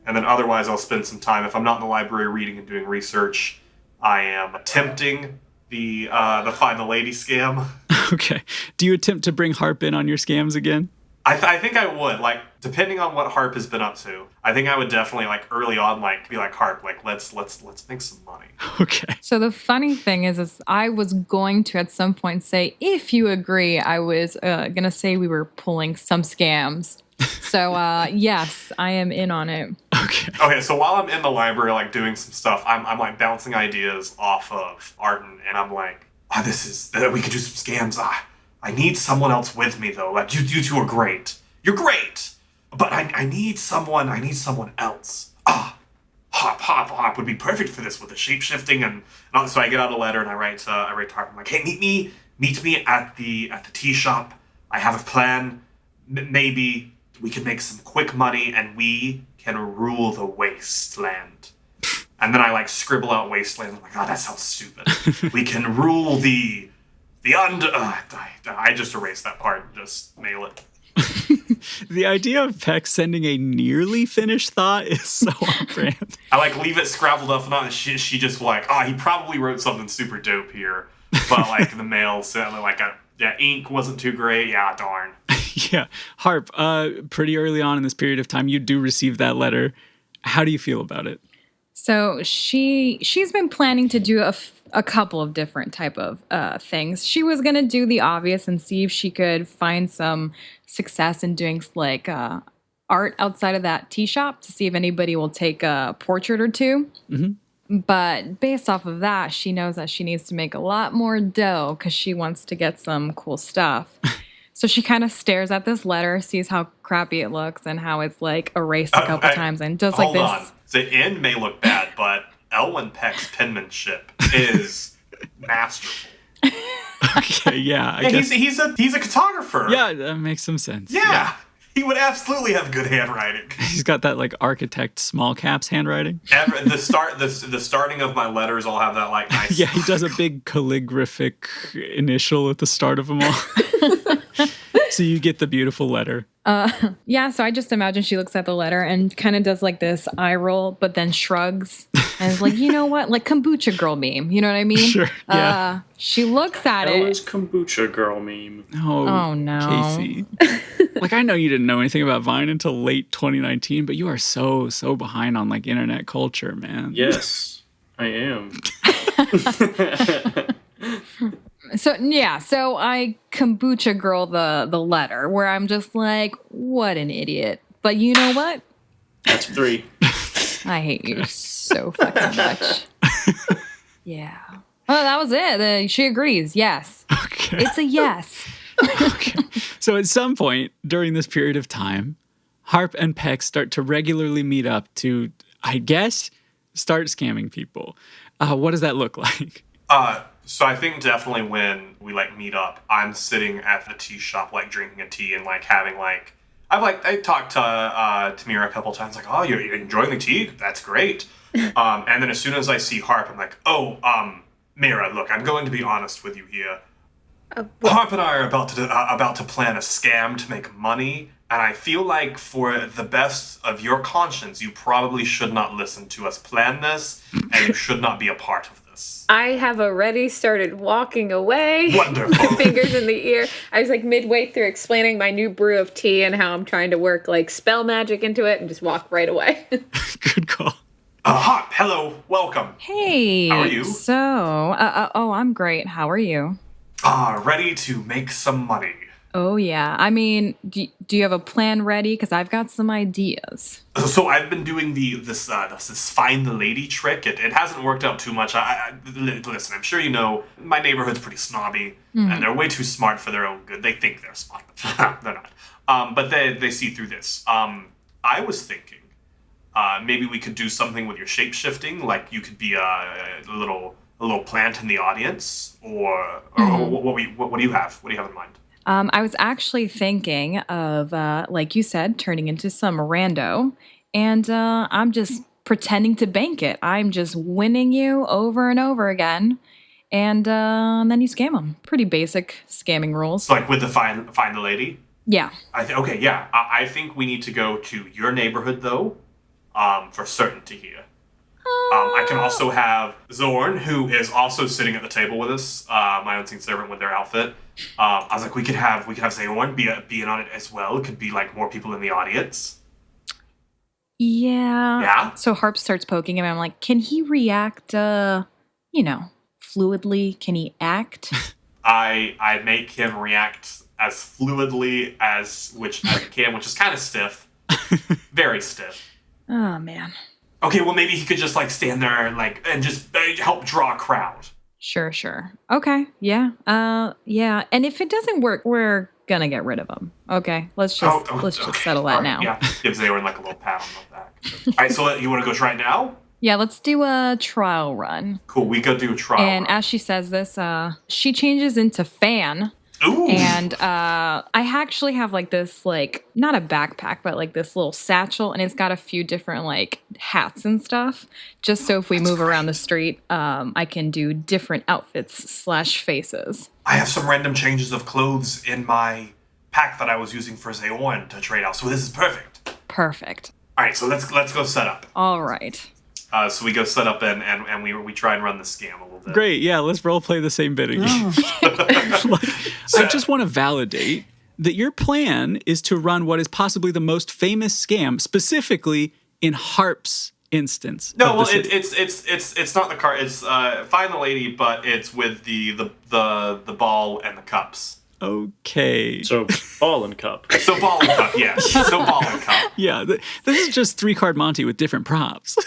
And then otherwise I'll spend some time, if I'm not in the library reading and doing research, I am attempting the Find the Lady scam. Okay. Do you attempt to bring Harp in on your scams again? I think I would, like, depending on what Harp has been up to, I think I would definitely, like, early on, like, be like, Harp, like, let's make some money. Okay. So the funny thing is I was going to at some point say, if you agree, I was going to say we were pulling some scams. So, yes, I am in on it. Okay, so while I'm in the library, like, doing some stuff, I'm like, bouncing ideas off of Arden, and I'm like, we could do some scams. I need someone else with me, though. Like, you two are great. You're great! But I need someone else. Hop would be perfect for this with the shape-shifting and all. So I get out a letter and I write to Harp. I'm like, hey, meet me at the tea shop. I have a plan. Maybe we can make some quick money and we can rule the wasteland. And then I, like, scribble out wasteland. I'm like, oh, that sounds stupid. We can rule the I just erased that part and just nail it. The idea of Peck sending a nearly finished thought is so on brand. I, like, leave it scrabbled up and she just like, he probably wrote something super dope here. But, like, the mail said, like, ink wasn't too great. Yeah, darn. Yeah. Harp, pretty early on in this period of time, you do receive that letter. How do you feel about it? So she's been planning to do a couple of different type of things. She was gonna do the obvious and see if she could find some success in doing like art outside of that tea shop to see if anybody will take a portrait or two. But based off of that, she knows that she needs to make a lot more dough because she wants to get some cool stuff. So she kind of stares at this letter, sees how crappy it looks and how it's like erased a couple times and does like this. Hold on. The end may look bad, but Elwyn Peck's penmanship is masterful. Okay, yeah. I guess. He's a cartographer. Yeah, that makes some sense. Yeah. He would absolutely have good handwriting. He's got that like architect small caps handwriting. The starting of my letters all have that like nice. Yeah, he does a big calligraphic initial at the start of them all. So you get the beautiful letter. Yeah, so I just imagine she looks at the letter and kind of does like this eye roll, but then shrugs and is like, you know what? Like kombucha girl meme. You know what I mean? Sure. Yeah. She looks at Ella's it. kombucha girl meme. Oh no. Casey. Like, I know you didn't know anything about Vine until late 2019, but you are so behind on like internet culture, man. Yes, I am. So I kombucha girl the letter where I'm just like, what an idiot. But you know what? That's 3. I hate you so fucking much. Yeah. Well, that was it. She agrees. Yes. Okay. It's a yes. Okay. So at some point during this period of time, Harp and Peck start to regularly meet up to, I guess, start scamming people. What does that look like? So I think definitely when we like meet up, I'm sitting at the tea shop like drinking a tea and like having like I talked to Tamira a couple times like, oh, you're enjoying the tea? That's great. And then as soon as I see Harp, I'm like, oh, Mira, look, I'm going to be honest with you here. Harp and I are about to plan a scam to make money, and I feel like for the best of your conscience, you probably should not listen to us plan this, and you should not be a part of this. I have already started walking away. Wonderful. Fingers in the ear. I was like midway through explaining my new brew of tea and how I'm trying to work like spell magic into it and just walk right away. Good call. Harp, hello, welcome. Hey. How are you? So, I'm great. How are you? Ready to make some money. Oh, yeah. I mean, do you have a plan ready? Because I've got some ideas. So I've been doing this find the lady trick. It hasn't worked out too much. Listen, I'm sure you know my neighborhood's pretty snobby, and they're way too smart for their own good. They think they're smart, but they're not. But they see through this. I was thinking maybe we could do something with your shape shifting, like you could be a little plant in the audience, or what do you have? What do you have in mind? I was actually thinking of, like you said, turning into some rando, and I'm just pretending to bank it. I'm just winning you over and over again, and then you scam them. Pretty basic scamming rules. So like with the find the lady? Yeah. Okay, yeah. I think we need to go to your neighborhood, though, for certainty here. I can also have Zorn, who is also sitting at the table with us, my unseen servant with their outfit. I was like, we could have Zorn be in on it as well. It could be like more people in the audience. Yeah. Yeah? So Harp starts poking him. I'm like, can he react, fluidly? Can he act? I make him react as fluidly as he can, which is kind of stiff. Very stiff. Oh, man. Okay, well, maybe he could just, like, stand there and just help draw a crowd. Sure. Okay, yeah. Yeah, and if it doesn't work, we're gonna get rid of him. Okay, let's just settle that now. Yeah, give Zaywin, like, a little pat on the back. All right, so you want to go try it now? Yeah, let's do a trial run. Cool, we go do a trial And run. as she says this, she changes into Fan. Ooh! And I actually have like this, like, not a backpack, but like this little satchel, and it's got a few different like hats and stuff. Just so if we move around the street, I can do different outfits / faces. I have some random changes of clothes in my pack that I was using for Zaywin to trade out, so this is perfect. Perfect. All right, so let's go set up. All right. So we go set up and we try and run the scam a little bit. Great, yeah, let's role play the same bit again. I just want to validate that your plan is to run what is possibly the most famous scam, specifically in Harp's instance. No, of well, the city. it's not the car. It's find the lady, but it's with the ball and the cups. Okay. So ball and cup. So ball and cup, yeah. So ball and cup. Yeah, this is just 3-card Monty with different props.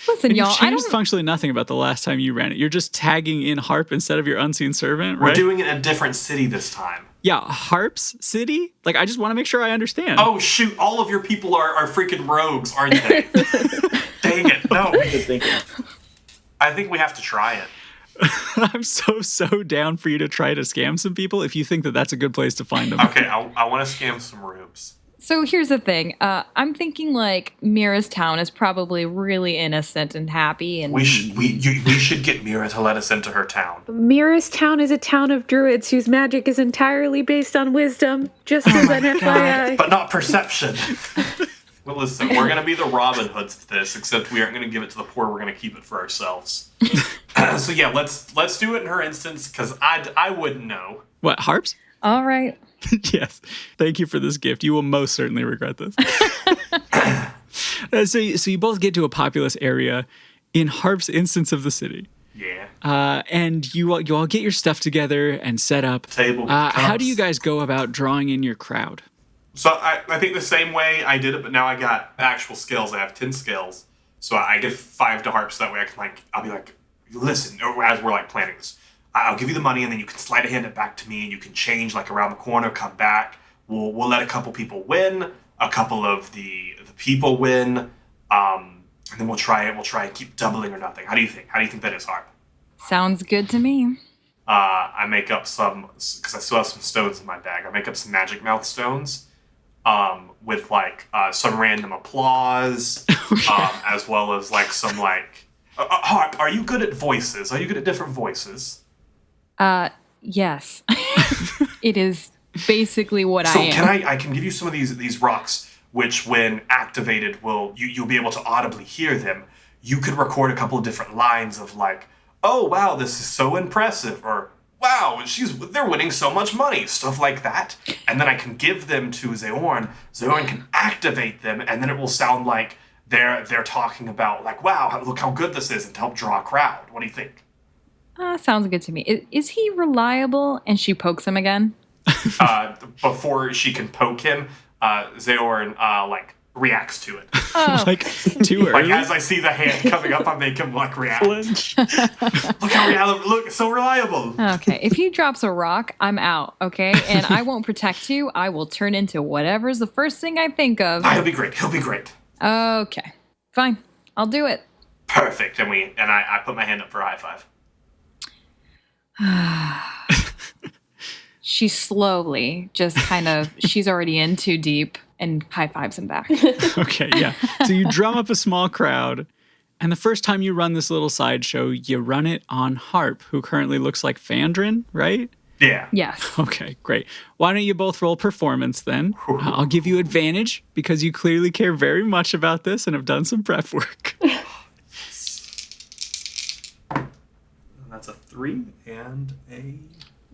Listen, And y'all, you've I changed don't. functionally nothing about the last time you ran it. You're just tagging in Harp instead of your unseen servant, We're right? doing it in a different city this time. Yeah, Harp's city? Like, I just want to make sure I understand. Oh shoot! All of your people are freaking rogues, aren't they? Dang it! No, Good thinking. I think we have to try it. I'm so down for you to try to scam some people if you think that that's a good place to find them. Okay, I want to scam some rubes. So here's the thing. I'm thinking like Mira's town is probably really innocent and happy, and We should get Mira to let us into her town. Mira's town is a town of druids whose magic is entirely based on wisdom, just as an FYI. But not perception. Well, listen, we're going to be the Robin Hoods of this, except we aren't going to give it to the poor. We're going to keep it for ourselves. So yeah, let's do it in her instance, because I wouldn't know. What, Harp's? all right. Yes. Thank you for this gift. You will most certainly regret this. So you both get to a populous area in Harp's instance of the city. Yeah. And you all get your stuff together and set up. Table with How cups. do you guys go about drawing in your crowd? So I think the same way I did it, but now I got actual skills. I have 10 skills. So I give 5 to Harp, so that way I can I'll be like, listen, or as we're planning this, I'll give you the money and then you can slide a hand it back to me and you can change around the corner, come back. We'll let a couple people win, a couple of the people win, and then we'll try it. We'll try and keep doubling or nothing. How do you think? How do you think that is, Harp? Sounds good to me. I make up some, because I still have some stones in my bag. I make up some magic mouth stones. With some random applause, as well as some Harp, are you good at voices? Are you good at different voices? Yes. It is basically what So I am. I can give you some of these rocks, which when activated you'll be able to audibly hear them. You could record a couple of different lines of oh wow, this is so impressive, or wow, they're winning so much money, stuff like that. And then I can give them to Zeorn. Zeorn can activate them, and then it will sound like they're talking about wow, look how good this is, and to help draw a crowd. What do you think? Sounds good to me. Is he reliable? And she pokes him again. Before she can poke him, Zeorn reacts to it. Too early? As I see the hand coming up, I make him react. Flinch. Look how reliable! Look, so reliable. Okay, if he drops a rock, I'm out, okay? And I won't protect you. I will turn into whatever's the first thing I think of. He'll be great. He'll be great. Okay, fine. I'll do it. Perfect. And I put my hand up for a high five. She slowly just she's already in too deep and high fives him back. Okay, yeah. So you drum up a small crowd, and the first time you run this little sideshow, you run it on Harp, who currently looks like Fandrin, right? Yeah. Yes. Okay, great. Why don't you both roll performance then? I'll give you advantage because you clearly care very much about this and have done some prep work. That's a 3 and a...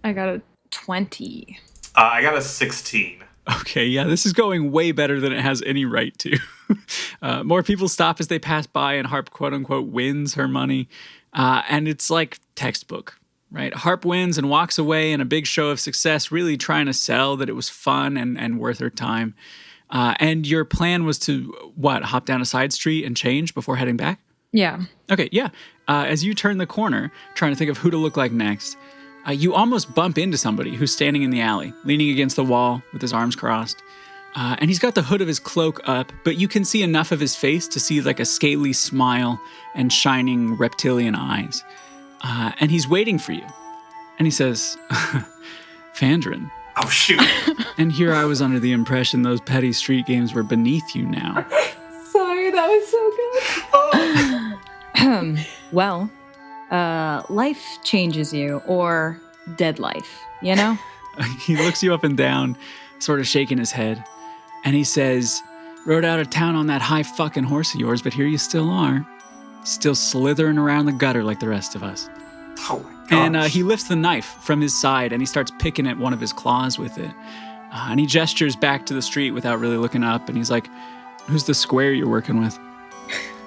I got a 20. I got a 16. Okay, yeah, this is going way better than it has any right to. More people stop as they pass by, and Harp, quote unquote, wins her money. And it's like textbook, right? Harp wins and walks away in a big show of success, really trying to sell that it was fun and worth her time. And your plan was to, hop down a side street and change before heading back? Yeah. Okay, yeah. As you turn the corner, trying to think of who to look like next, you almost bump into somebody who's standing in the alley, leaning against the wall with his arms crossed. And he's got the hood of his cloak up, but you can see enough of his face to see a scaly smile and shining reptilian eyes. And he's waiting for you. And he says, Fandrin. Oh, shoot. And here I was under the impression those petty street games were beneath you now. Sorry, that was so good. Well, life changes you, or dead life, you know? He looks you up and down, sort of shaking his head. And he says, rode out of town on that high fucking horse of yours, but here you still are. Still slithering around the gutter like the rest of us. Oh, my gosh. And he lifts the knife from his side and he starts picking at one of his claws with it. And he gestures back to the street without really looking up. And he's like, who's the square you're working with?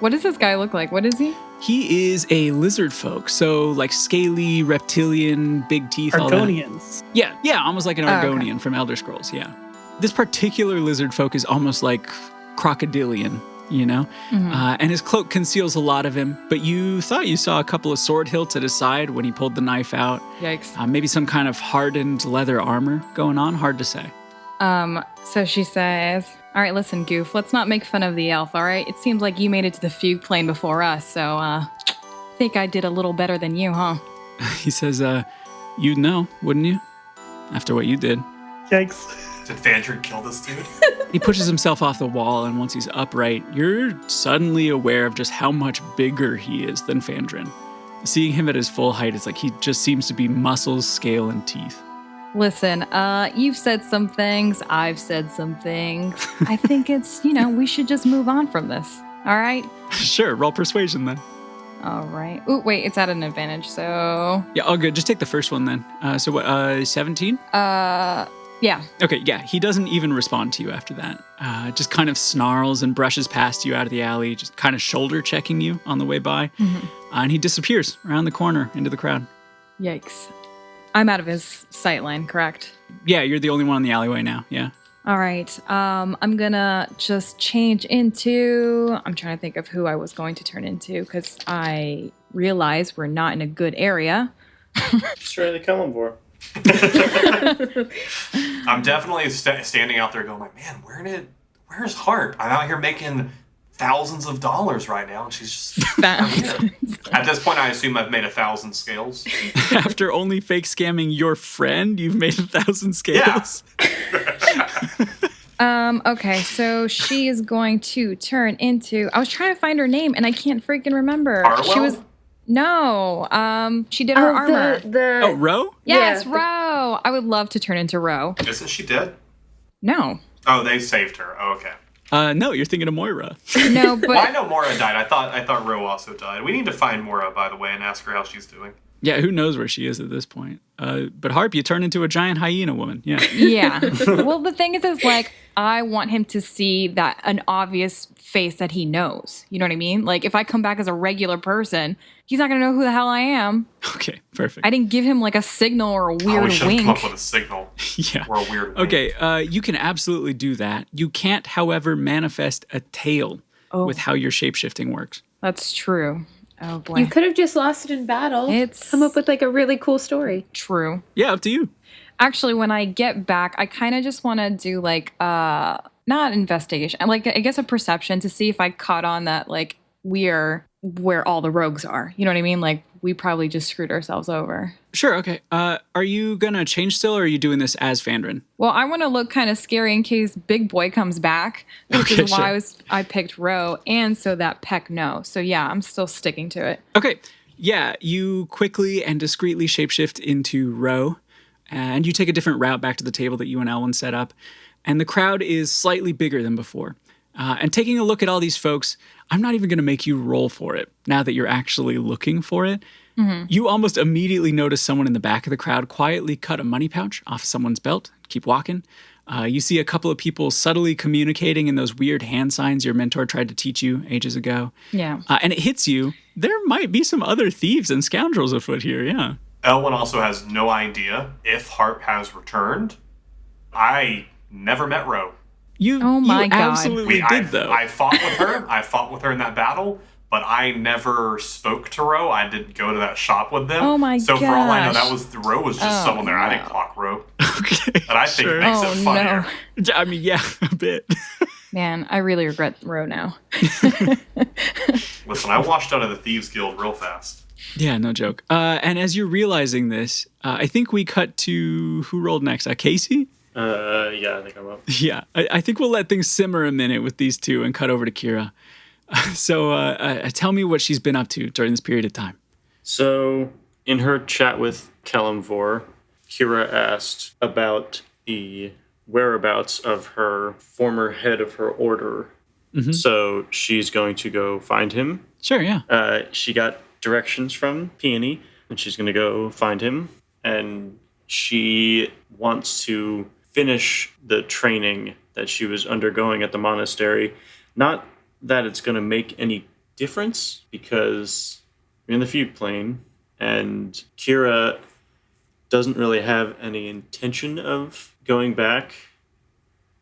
What does this guy look like? What is he? He is a lizard folk, so like scaly, reptilian, big teeth, all that. Argonians. Yeah, almost like an Oh, okay. Argonian from Elder Scrolls, yeah. This particular lizard folk is almost like crocodilian, you know? And his cloak conceals a lot of him, but you thought you saw a couple of sword hilts at his side when he pulled the knife out. Yikes. Maybe some kind of hardened leather armor going on, hard to say. So she says, all right, listen, Goof, let's not make fun of the elf, all right? It seems like you made it to the fugue plane before us, so, think I did a little better than you, huh? He says, you'd know, wouldn't you? After what you did. Yikes. Did Vandrin kill this dude? He pushes himself off the wall, and once he's upright, you're suddenly aware of just how much bigger he is than Fandrin. Seeing him at his full height, it's like he just seems to be muscles, scale, and teeth. Listen, you've said some things, I've said some things. I think it's, we should just move on from this, all right? Sure, roll persuasion then. All right. Ooh, wait, it's at an advantage, so... Yeah, all good. Just take the first one then. So what, 17? Yeah. Okay, yeah, he doesn't even respond to you after that. Just kind of snarls and brushes past you out of the alley, just kind of shoulder checking you on the way by. And he disappears around the corner into the crowd. Yikes. I'm out of his sight line, correct? Yeah, you're the only one in the alleyway now, yeah. All right. I'm gonna just change into... I'm trying to think of who I was going to turn into, because I realize we're not in a good area. Just try the Kellenvor. I'm definitely standing out there going like, man, where's Harp? I'm out here making thousands of dollars right now, and she's just not here. At this point, I assume I've made 1,000 scales. After only fake scamming your friend, you've made 1,000 scales. Okay, so she is going to turn into... I was trying to find her name, and I can't freaking remember. Harwell? She was... No, she did her armor. Oh, Ro? Yes, Ro. I would love to turn into Ro. Isn't she dead? No. Oh, they saved her. Oh, okay. No, you're thinking of Moira. No, but... Well, I know Mora died. I thought Ro also died. We need to find Mora, by the way, and ask her how she's doing. Yeah, who knows where she is at this point. But Harp, you turn into a giant hyena woman. Yeah. Yeah. Well, the thing is like, I want him to see that an obvious face that he knows. You know what I mean? Like, if I come back as a regular person, he's not going to know who the hell I am. Okay, perfect. I didn't give him, like, a signal or a We weird should wink. come up with a signal. Yeah. Or a weird wink. Okay, you can absolutely do that. You can't, however, manifest a tail with how your shapeshifting works. That's true. Oh, boy. You could have just lost it in battle. It's- Come up with like a really cool story. True. Yeah, up to you. Actually, when I get back, I kind of just want to do, like, not investigation, like, I guess a perception to see if I caught on that, like, we're where all the rogues are. You know what I mean? Like, we probably just screwed ourselves over. Sure, okay. Are you gonna change still, or are you doing this as Fandrin? Well, I want to look kind of scary in case Big Boy comes back, which Okay, is why sure. I picked Ro, and so that Peck knows. So yeah, I'm still sticking to it. Okay, yeah, you quickly and discreetly shapeshift into Ro, and you take a different route back to the table that you and Elwyn set up, and the crowd is slightly bigger than before. And taking a look at all these folks, I'm not even going to make you roll for it now that you're actually looking for it. You almost immediately notice someone in the back of the crowd quietly cut a money pouch off someone's belt. Keep walking. You see a couple of people subtly communicating in those weird hand signs your mentor tried to teach you ages ago. Yeah. And it hits you. There might be some other thieves and scoundrels afoot here, yeah. Elwyn also has no idea if Harp has returned. I never met Ro. Oh my you God. absolutely did, though. I fought with her. I fought with her in that battle, but I never spoke to Ro. I didn't go to that shop with them. Oh my So for all I know, gosh. Ro was just someone there. I didn't no. clock Ro. Okay, But I think it makes Oh, it funnier. no. I mean, yeah, a bit. Man, I really regret Ro now. Listen, I washed out of the Thieves Guild real fast. Yeah, no joke. And as you're realizing this, I think we cut to who rolled next? Casey? Yeah, I think I'm up. Yeah, I think we'll let things simmer a minute with these two and cut over to Kira. So tell me what she's been up to during this period of time. So, in her chat with Kellenvor, Kira asked about the whereabouts of her former head of her order. So, she's going to go find him. Sure, yeah. She got directions from Peony, and she's going to go find him. And she wants to finish the training that she was undergoing at the monastery. Not that it's going to make any difference because you're in the fugue plane and Kira doesn't really have any intention of going back.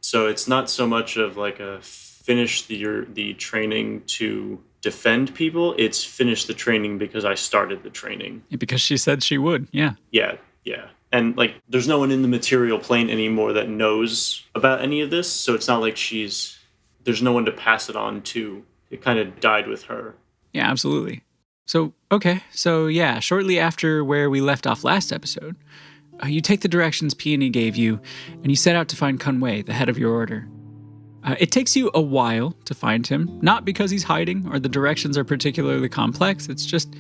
So it's not so much of like a finish the training to defend people. It's finish the training because I started the training. Yeah, because she said she would. Yeah. Yeah. And like, there's no one in the material plane anymore that knows about any of this. So it's not like there's no one to pass it on to. It kind of died with her. Yeah, absolutely. So, okay. So, yeah, shortly after where we left off last episode, you take the directions Peony gave you, and you set out to find Kunwei, the head of your order. It takes you a while to find him, not because he's hiding or the directions are particularly complex. It's just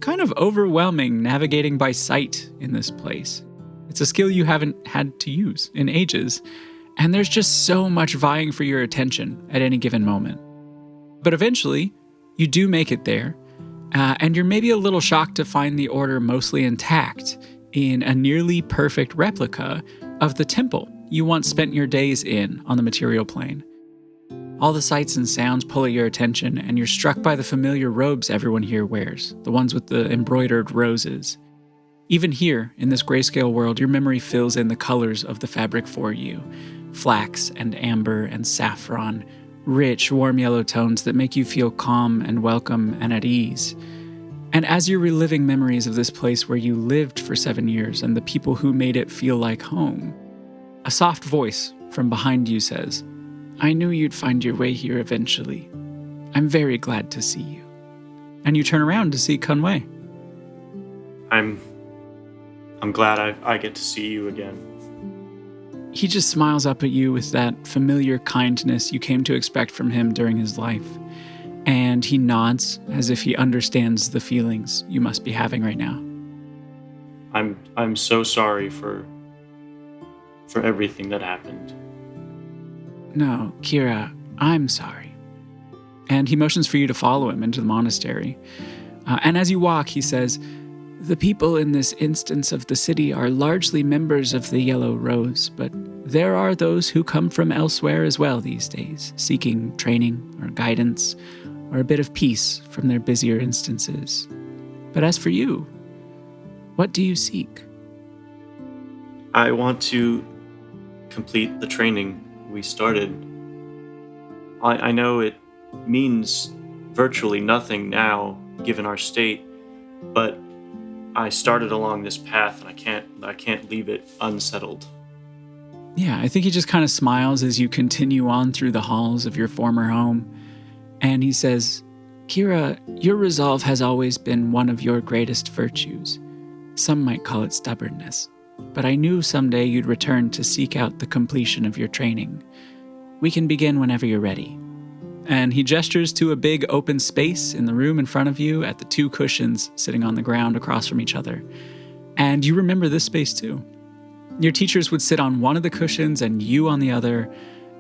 kind of overwhelming navigating by sight in this place. It's a skill you haven't had to use in ages, and there's just so much vying for your attention at any given moment. But eventually, you do make it there, and you're maybe a little shocked to find the order mostly intact in a nearly perfect replica of the temple you once spent your days in on the material plane. All the sights and sounds pull at your attention, and you're struck by the familiar robes everyone here wears, the ones with the embroidered roses. Even here, in this grayscale world, your memory fills in the colors of the fabric for you. Flax and amber and saffron, rich, warm yellow tones that make you feel calm and welcome and at ease. And as you're reliving memories of this place where you lived for 7 years and the people who made it feel like home, a soft voice from behind you says, "I knew you'd find your way here eventually. I'm very glad to see you." And you turn around to see Kunwei. I'm glad I get to see you again. He just smiles up at you with that familiar kindness you came to expect from him during his life. And he nods as if he understands the feelings you must be having right now. I'm so sorry for everything that happened. No, Kira, I'm sorry. And he motions for you to follow him into the monastery. And as you walk, he says, "The people in this instance of the city are largely members of the Yellow Rose, but there are those who come from elsewhere as well these days, seeking training or guidance or a bit of peace from their busier instances. But as for you, what do you seek?" I want to complete the training we started. I know it means virtually nothing now, given our state, but I started along this path and I can't leave it unsettled. Yeah, I think he just kind of smiles as you continue on through the halls of your former home. And he says, "Kira, your resolve has always been one of your greatest virtues. Some might call it stubbornness. But I knew someday you'd return to seek out the completion of your training. We can begin whenever you're ready." And he gestures to a big open space in the room in front of you at the 2 cushions sitting on the ground across from each other. And you remember this space too. Your teachers would sit on one of the cushions and you on the other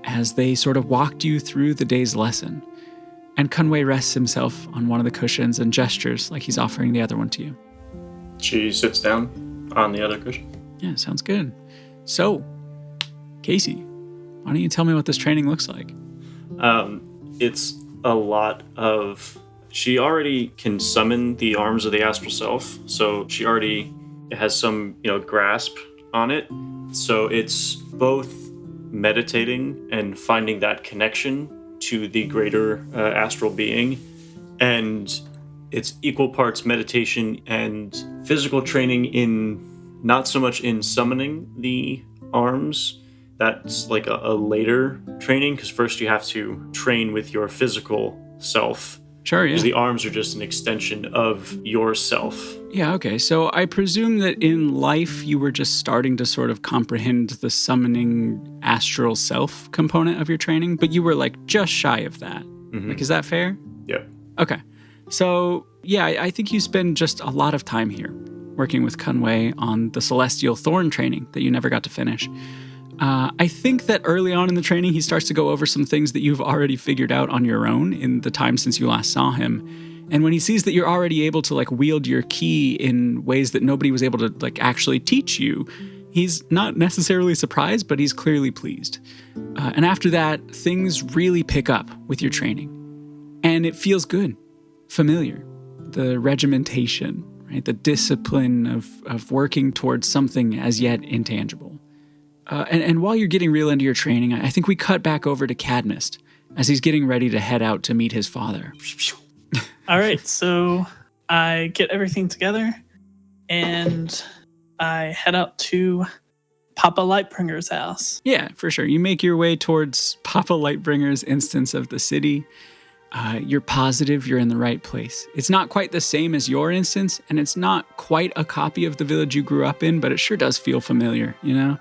as they sort of walked you through the day's lesson. And Kunwei rests himself on one of the cushions and gestures like he's offering the other one to you. She sits down on the other cushion. Yeah, sounds good. So, Casey, why don't you tell me what this training looks like? It's a lot of... She already can summon the arms of the astral self, so she already has some, grasp on it. So it's both meditating and finding that connection to the greater astral being, and it's equal parts meditation and physical training in not so much in summoning the arms. That's like a later training, because first you have to train with your physical self. Sure, yeah. Because the arms are just an extension of yourself. Yeah, okay. So I presume that in life you were just starting to sort of comprehend the summoning astral self component of your training, but you were like just shy of that. Mm-hmm. Like, is that fair? Yeah. Okay. So, yeah, I think you spend just a lot of time here working with Kunwei on the Celestial Thorn training that you never got to finish. I think that early on in the training, he starts to go over some things that you've already figured out on your own in the time since you last saw him. And when he sees that you're already able to wield your ki in ways that nobody was able to actually teach you, he's not necessarily surprised, but he's clearly pleased. And after that, things really pick up with your training. And it feels good, familiar. The regimentation, right? The discipline of working towards something as yet intangible. And while you're getting real into your training, I think we cut back over to Cadmus as he's getting ready to head out to meet his father. All right, so I get everything together and I head out to Papa Lightbringer's house. Yeah, for sure. You make your way towards Papa Lightbringer's instance of the city. You're positive you're in the right place. It's not quite the same as your instance, and it's not quite a copy of the village you grew up in, but it sure does feel familiar, you know?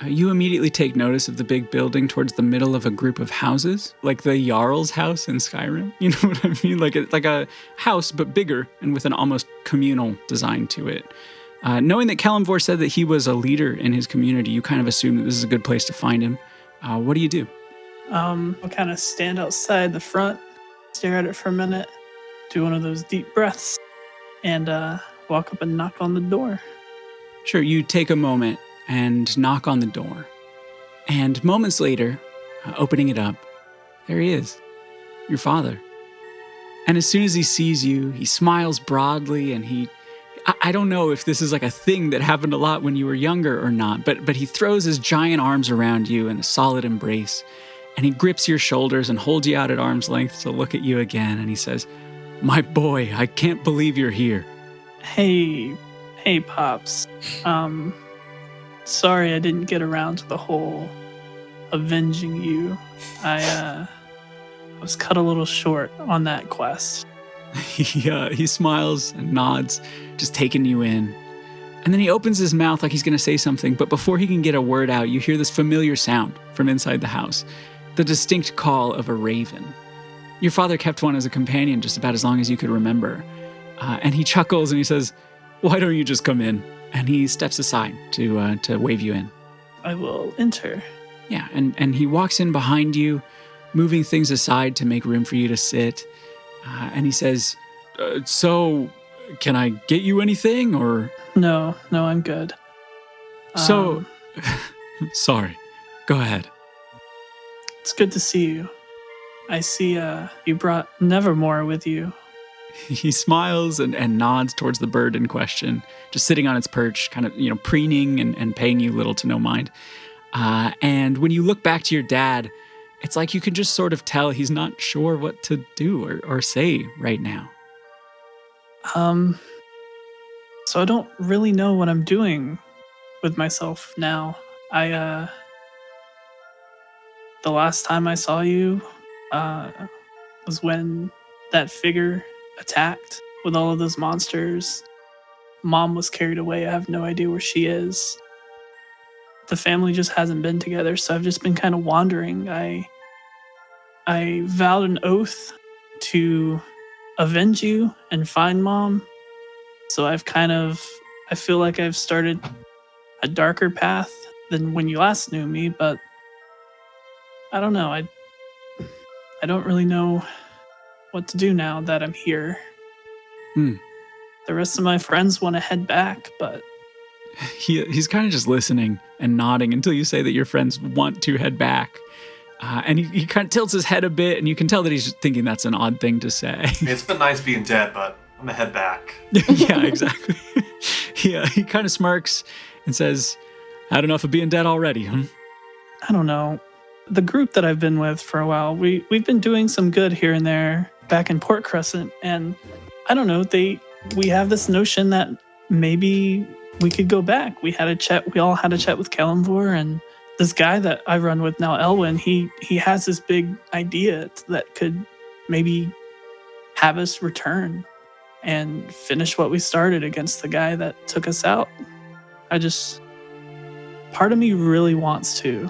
You immediately take notice of the big building towards the middle of a group of houses, like the Jarl's house in Skyrim. You know what I mean? Like a house, but bigger and with an almost communal design to it. Knowing that Kalimvor said that he was a leader in his community, you kind of assume that this is a good place to find him. What do you do? I'll kind of stand outside the front, stare at it for a minute, do one of those deep breaths, and walk up and knock on the door. Sure, you take a moment and knock on the door. And moments later, opening it up, there he is, your father. And as soon as he sees you, he smiles broadly, and I don't know if this is like a thing that happened a lot when you were younger or not, but he throws his giant arms around you in a solid embrace, and he grips your shoulders and holds you out at arm's length to look at you again, and he says, "My boy, I can't believe you're here." Hey, Pops. Sorry I didn't get around to the whole avenging you. I was cut a little short on that quest. He smiles and nods, just taking you in. And then he opens his mouth like he's going to say something, but before he can get a word out, you hear this familiar sound from inside the house, the distinct call of a raven. Your father kept one as a companion just about as long as you could remember. And he chuckles and he says, "Why don't you just come in?" And he steps aside to wave you in. I will enter. Yeah, and he walks in behind you, moving things aside to make room for you to sit. And he says, "So, can I get you anything, or?" No, I'm good. So, sorry. Go ahead. It's good to see you. I see you brought Nevermore with you. He smiles and nods towards the bird in question, just sitting on its perch, kind of, preening and paying you little to no mind. And when you look back to your dad, it's like you can just sort of tell he's not sure what to do or say right now. So I don't really know what I'm doing with myself now. The last time I saw you was when that figure attacked with all of those monsters. Mom was carried away. I have no idea where she is. The family just hasn't been together, so I've just been kind of wandering. I vowed an oath to avenge you and find Mom. So I feel like I've started a darker path than when you last knew me, but I don't know. I don't really know what to do now that I'm here. The rest of my friends want to head back, but he's kind of just listening and nodding until you say that your friends want to head back. And he kind of tilts his head a bit, and you can tell that he's thinking that's an odd thing to say. It's been nice being dead, but I'm gonna head back. Yeah, exactly. He kind of smirks and says, "Had enough of being dead already, huh?" I don't know. The group that I've been with for a while, we've been doing some good here and there back in Port Crescent, and I don't know, we have this notion that maybe we could go back. We all had a chat with Kalimvor, and this guy that I run with now, Elwyn, he has this big idea that could maybe have us return and finish what we started against the guy that took us out. Part of me really wants to,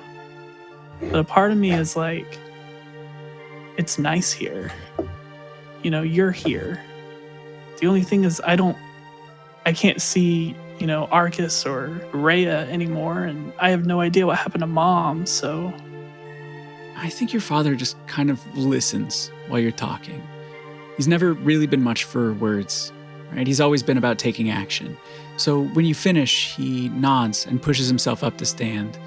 but a part of me is like, it's nice here. You're here. The only thing is I can't see, Arcus or Rhea anymore, and I have no idea what happened to Mom, so... I think your father just kind of listens while you're talking. He's never really been much for words, right? He's always been about taking action. So when you finish, he nods and pushes himself up to stand.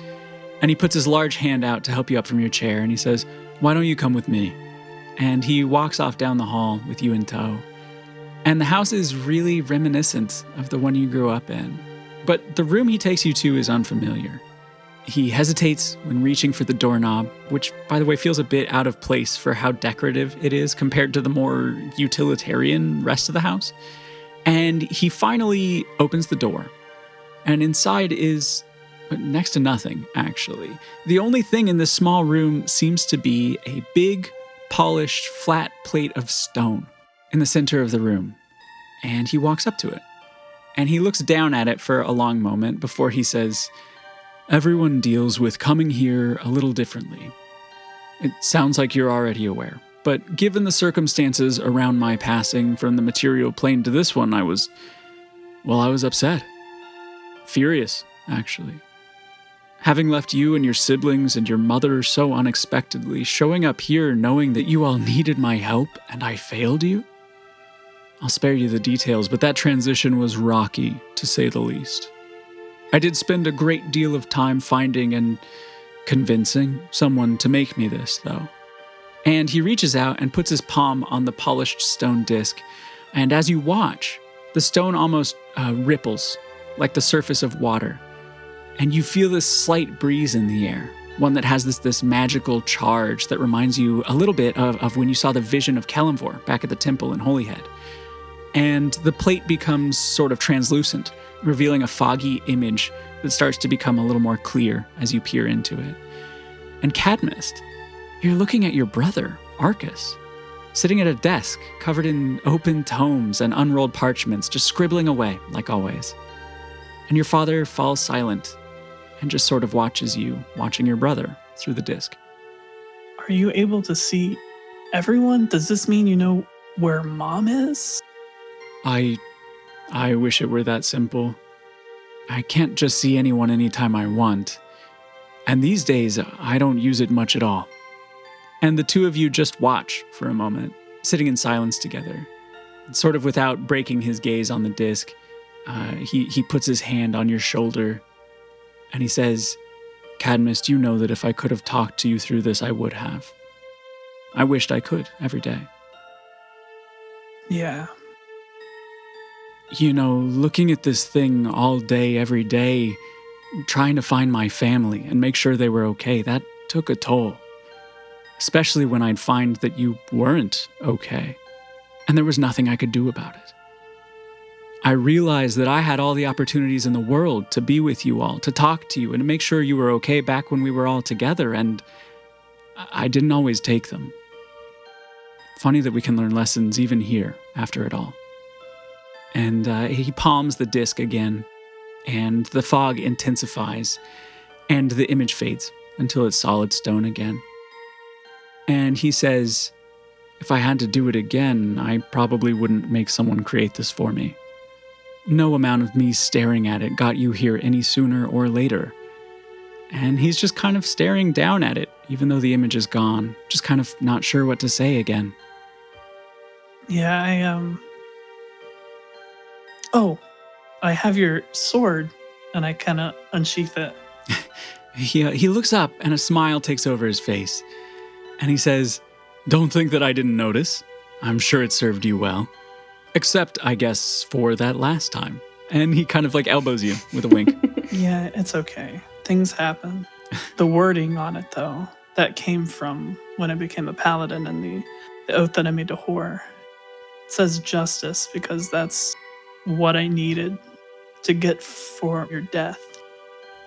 And he puts his large hand out to help you up from your chair, and he says, "Why don't you come with me? and he walks off down the hall with you in tow. And the house is really reminiscent of the one you grew up in. But the room he takes you to is unfamiliar. He hesitates when reaching for the doorknob, which, by the way, feels a bit out of place for how decorative it is compared to the more utilitarian rest of the house. And he finally opens the door. And inside is next to nothing, actually. The only thing in this small room seems to be a big, polished, flat plate of stone in the center of the room. And he walks up to it. And he looks down at it for a long moment before he says, "Everyone deals with coming here a little differently. It sounds like you're already aware, but given the circumstances around my passing from the material plane to this one, I was upset. Furious, actually. Having left you and your siblings and your mother so unexpectedly, showing up here knowing that you all needed my help and I failed you? I'll spare you the details, but that transition was rocky, to say the least. I did spend a great deal of time finding and convincing someone to make me this, though." And he reaches out and puts his palm on the polished stone disc, and as you watch, the stone almost ripples like the surface of water, and you feel this slight breeze in the air, one that has this magical charge that reminds you a little bit of when you saw the vision of Kelemvor back at the temple in Holyhead. And the plate becomes sort of translucent, revealing a foggy image that starts to become a little more clear as you peer into it. And Cadmist, you're looking at your brother, Arcus, sitting at a desk covered in open tomes and unrolled parchments, just scribbling away, like always. And your father falls silent and just sort of watches you, watching your brother through the disc. Are you able to see everyone? Does this mean you know where Mom is? I wish it were that simple. I can't just see anyone anytime I want. And these days, I don't use it much at all. And the two of you just watch for a moment, sitting in silence together. Sort of without breaking his gaze on the disc, he puts his hand on your shoulder and he says, "Cadmist, you know that if I could have talked to you through this, I would have. I wished I could every day." Yeah. You know, looking at this thing all day, every day, trying to find my family and make sure they were okay, that took a toll. Especially when I'd find that you weren't okay, and there was nothing I could do about it. I realized that I had all the opportunities in the world to be with you all, to talk to you, and to make sure you were okay back when we were all together, and I didn't always take them. Funny that we can learn lessons even here, after it all. And he palms the disc again, and the fog intensifies, and the image fades until it's solid stone again. And he says, "If I had to do it again, I probably wouldn't make someone create this for me. No amount of me staring at it got you here any sooner or later." And he's just kind of staring down at it, even though the image is gone, just kind of not sure what to say again. Yeah, Oh, I have your sword, and I kind of unsheath it. He looks up, and a smile takes over his face. And he says, "Don't think that I didn't notice. I'm sure it served you well. Except, I guess, for that last time." And he kind of like elbows you with a wink. Yeah, it's okay. Things happen. The wording on it, though, that came from when I became a paladin and the oath that I made to Hor. It says justice because that's what I needed to get for your death.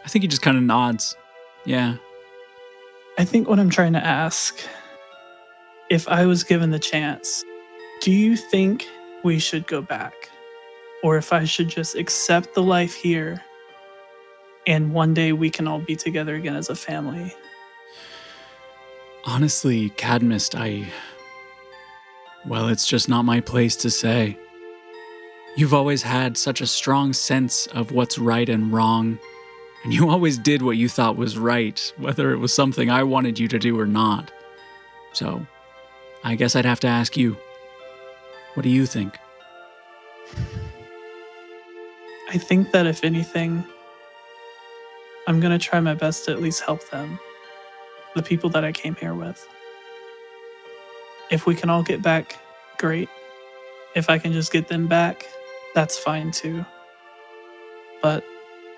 I think he just kind of nods. Yeah. I think what I'm trying to ask, if I was given the chance, do you think we should go back? Or if I should just accept the life here and one day we can all be together again as a family? Honestly, Cadmist, well, it's just not my place to say. You've always had such a strong sense of what's right and wrong, and you always did what you thought was right, whether it was something I wanted you to do or not. So, I guess I'd have to ask you, what do you think? I think that if anything, I'm going to try my best to at least help them, the people that I came here with. If we can all get back, great. If I can just get them back, that's fine too. But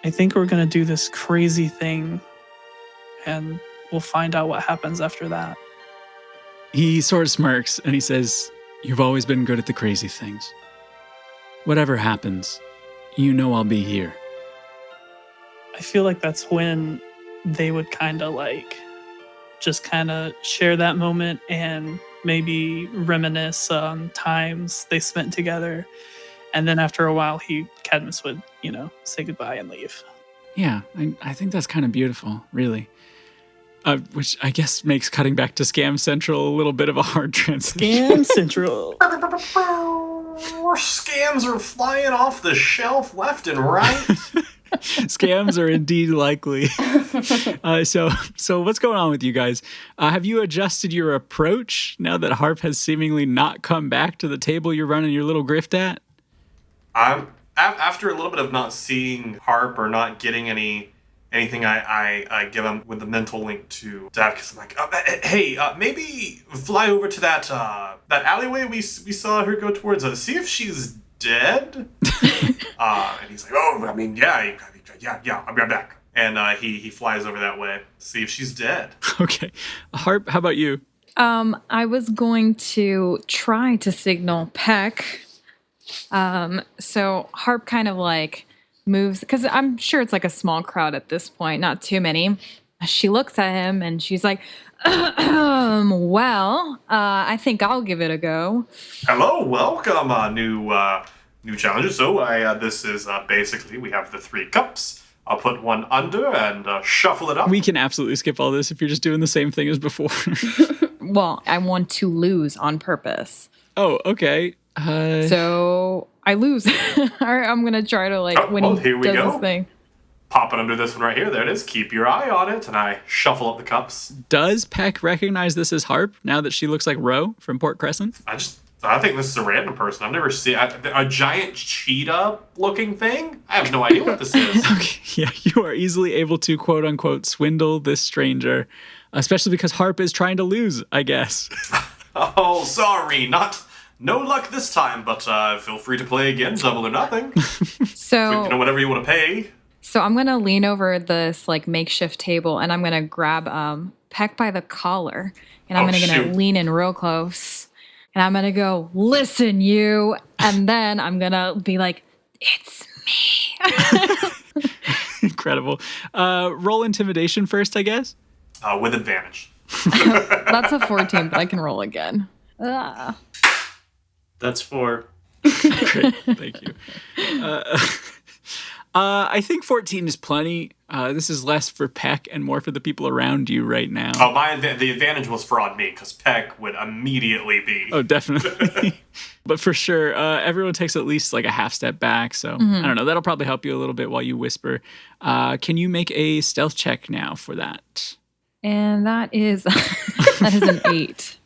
I think we're going to do this crazy thing, and we'll find out what happens after that. He sort of smirks and he says, "You've always been good at the crazy things. Whatever happens, you know I'll be here." I feel like that's when they would kind of like just kind of share that moment and maybe reminisce on times they spent together. And then after a while, Cadmus would, say goodbye and leave. Yeah, I think that's kind of beautiful, really. Which I guess makes cutting back to Scam Central a little bit of a hard transition. Scam Central. Scams are flying off the shelf left and right. Scams are indeed likely. So what's going on with you guys? Have you adjusted your approach now that Harp has seemingly not come back to the table you're running your little grift at? After a little bit of not seeing Harp or not getting anything I give him with the mental link to Dad, because I'm like, hey, maybe fly over to that alleyway we saw her go towards. See if she's dead. And he's like, oh, I mean, yeah, I'll be right back. And he flies over that way to see if she's dead. Okay. Harp, how about you? I was going to try to signal Peck. So Harp kind of like moves, because I'm sure it's like a small crowd at this point, not too many. She looks at him and she's like, well, I think I'll give it a go. Hello, welcome, new challenger. So this is basically, we have the 3 cups. I'll put one under and shuffle it up. We can absolutely skip all this if you're just doing the same thing as before. Well, I want to lose on purpose. Oh, okay. So I lose. I'm going to try to when he here we does go. this thing. Pop it under this one right here. There it is. Keep your eye on it. And I shuffle up the cups. Does Peck recognize this as Harp now that she looks like Ro from Port Crescent? I think this is a random person. I've never seen a giant cheetah-looking thing. I have no idea what this is. Okay, yeah, you are easily able to quote-unquote swindle this stranger, especially because Harp is trying to lose, I guess. Oh, sorry, no luck this time. But feel free to play again, double or nothing. So whatever you want to pay. So I'm gonna lean over this makeshift table and I'm gonna grab Peck by the collar and I'm gonna lean in real close. And I'm going to go, listen, you. And then I'm going to be like, it's me. Incredible. Roll intimidation first, I guess. With advantage. That's a 14, but I can roll again. That's 4. Great. Thank you. I think 14 is plenty. This is less for Peck and more for the people around you right now. Oh, the advantage was on me, because Peck would immediately be... Oh, definitely. But for sure, everyone takes at least a half step back. So, I don't know. That'll probably help you a little bit while you whisper. Can you make a stealth check now for that? And that is an 8.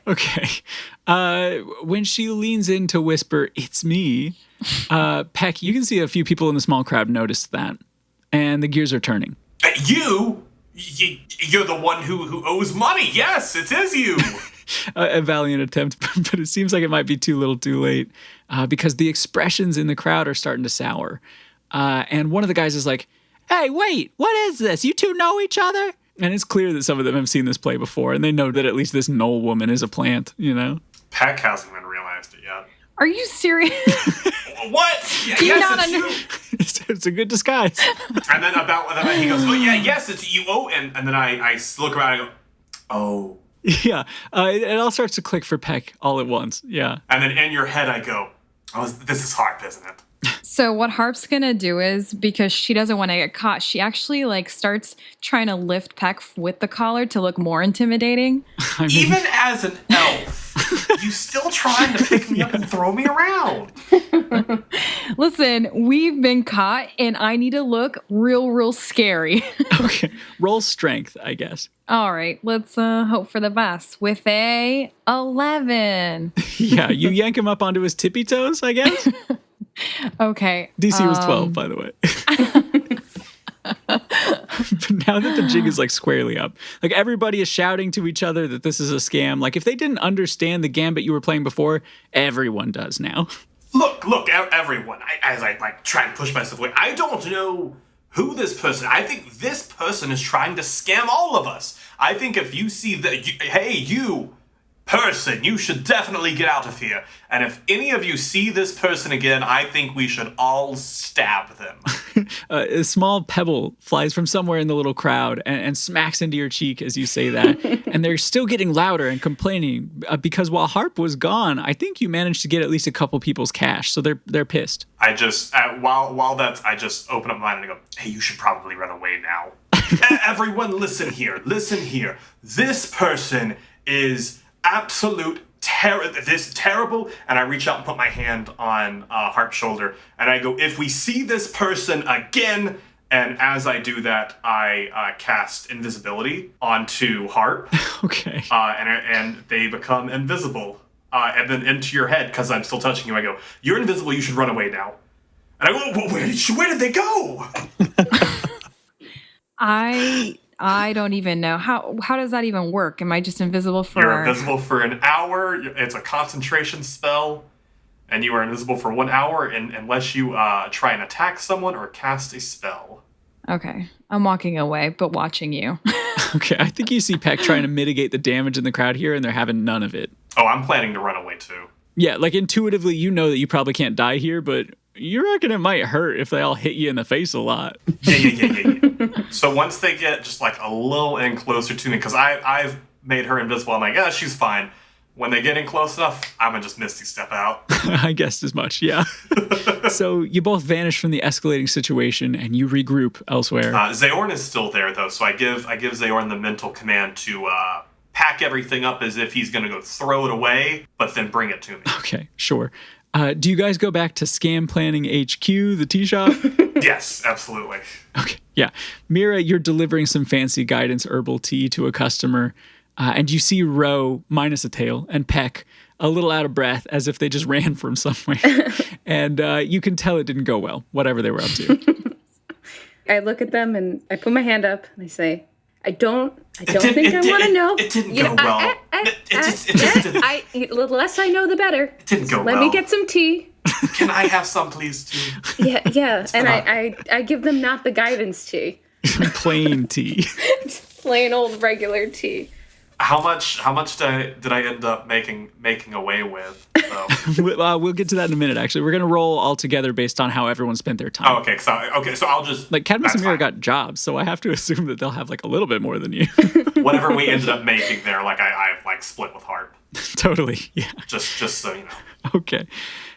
Okay. When she leans in to whisper, "It's me," Peck, you can see a few people in the small crowd notice that, and the gears are turning. You're the one who owes money. Yes, it is you. A valiant attempt, but it seems like it might be too little too late, because the expressions in the crowd are starting to sour. And one of the guys is like, "Hey, wait, what is this? You two know each other?" And it's clear that some of them have seen this play before, and they know that at least this Knoll woman is a plant, Peck hasn't even realized it yet. Are you serious? What? Do you not it's you. It's a good disguise. And then he goes, "Oh yeah, yes, it's you." Oh, and then I look around and go, "Oh." Yeah, it all starts to click for Peck all at once. Yeah. And then in your head I go, "Oh, this is Harp, isn't it?" So what Harp's gonna do is, because she doesn't want to get caught, she actually starts trying to lift Peck with the collar to look more intimidating. Even as an elf, you still trying to pick me up and throw me around. Listen, we've been caught and I need to look real scary. Okay, roll strength, I guess. All right, let's hope for the best with a 11. Yeah, you yank him up onto his tippy toes, I guess. Okay. DC was 12, by the way. But now that the jig is like squarely up, like everybody is shouting to each other that this is a scam. Like if they didn't understand the gambit you were playing before, everyone does now. Look, everyone. As I like try and push myself away, I don't know who this person. I think this person is trying to scam all of us. I think if you see that, hey, you person, you should definitely get out of here. And if any of you see this person again, I think we should all stab them. A small pebble flies from somewhere in the little crowd and smacks into your cheek as you say that. And they're still getting louder and complaining because while Harp was gone, I think you managed to get at least a couple people's cash. So they're pissed. I just, while that's, I just open up mine and I go, hey, you should probably run away now. Everyone, listen here. This person is absolute this terrible, and I reach out and put my hand on Harp's shoulder, and I go, if we see this person again, and as I do that, I cast invisibility onto Harp. Okay. And they become invisible, and then into your head, because I'm still touching you, I go, you're invisible, you should run away now. And I go, well, where did they go? I don't even know. How does that even work? Am I just invisible for... You're invisible for an hour. It's a concentration spell. And you are invisible for 1 hour unless you try and attack someone or cast a spell. Okay. I'm walking away, but watching you. Okay, I think you see Peck trying to mitigate the damage in the crowd here, and they're having none of it. Oh, I'm planning to run away too. Yeah, like intuitively you know that you probably can't die here, but you reckon it might hurt if they all hit you in the face a lot. Yeah. So once they get just like a little in closer to me, because I've made her invisible, I'm like, yeah, she's fine. When they get in close enough, I'm gonna just Misty Step out. I guessed as much, yeah. So you both vanish from the escalating situation and you regroup elsewhere. Zaorn is still there though, so I give Zaorn the mental command to pack everything up as if he's gonna go throw it away, but then bring it to me. Okay, sure. Do you guys go back to Scam Planning HQ, the tea shop? Yes, absolutely. Okay, yeah. Mira, you're delivering some fancy guidance herbal tea to a customer, and you see Ro, minus a tail, and Peck a little out of breath as if they just ran from somewhere. And you can tell it didn't go well, whatever they were up to. I look at them and I put my hand up and I say, I don't think I want to know. It didn't go well. The less I know, the better. It didn't go well. Let me get some tea. Can I have some, please, too? Yeah. And I give them not the guidance tea. Plain tea. Plain old regular tea. How much did I end up making away with? We'll get to that in a minute, actually. We're going to roll all together based on how everyone spent their time. Oh, okay. So I'll just... Like, Cadmus and Mira got jobs, so I have to assume that they'll have, like, a little bit more than you. Whatever we ended up making there, like, I've like, split with Harp. Totally, yeah. Just so you know. Okay.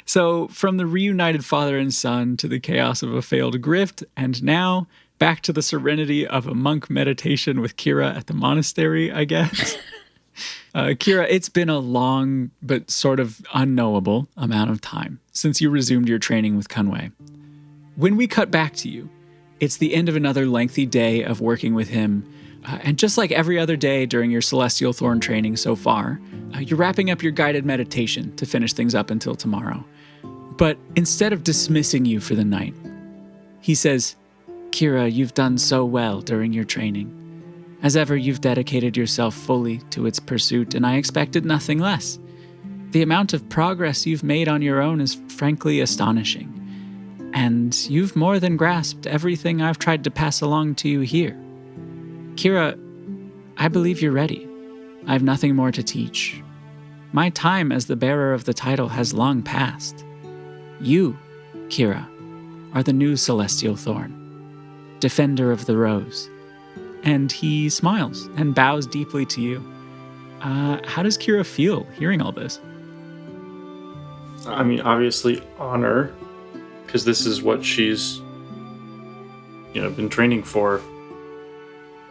So, from the reunited father and son to the chaos of a failed grift, and now... back to the serenity of a monk meditation with Kira at the monastery, I guess. Kira, it's been a long but sort of unknowable amount of time since you resumed your training with Kunwei. When we cut back to you, it's the end of another lengthy day of working with him. And just like every other day during your Celestial Thorn training so far, you're wrapping up your guided meditation to finish things up until tomorrow. But instead of dismissing you for the night, he says, Kira, you've done so well during your training. As ever, you've dedicated yourself fully to its pursuit, and I expected nothing less. The amount of progress you've made on your own is frankly astonishing. And you've more than grasped everything I've tried to pass along to you here. Kira, I believe you're ready. I have nothing more to teach. My time as the bearer of the title has long passed. You, Kira, are the new Celestial Thorn. Defender of the Rose. And he smiles and bows deeply to you. How does Kira feel hearing all this? I mean, obviously honor, because this is what she's, been training for.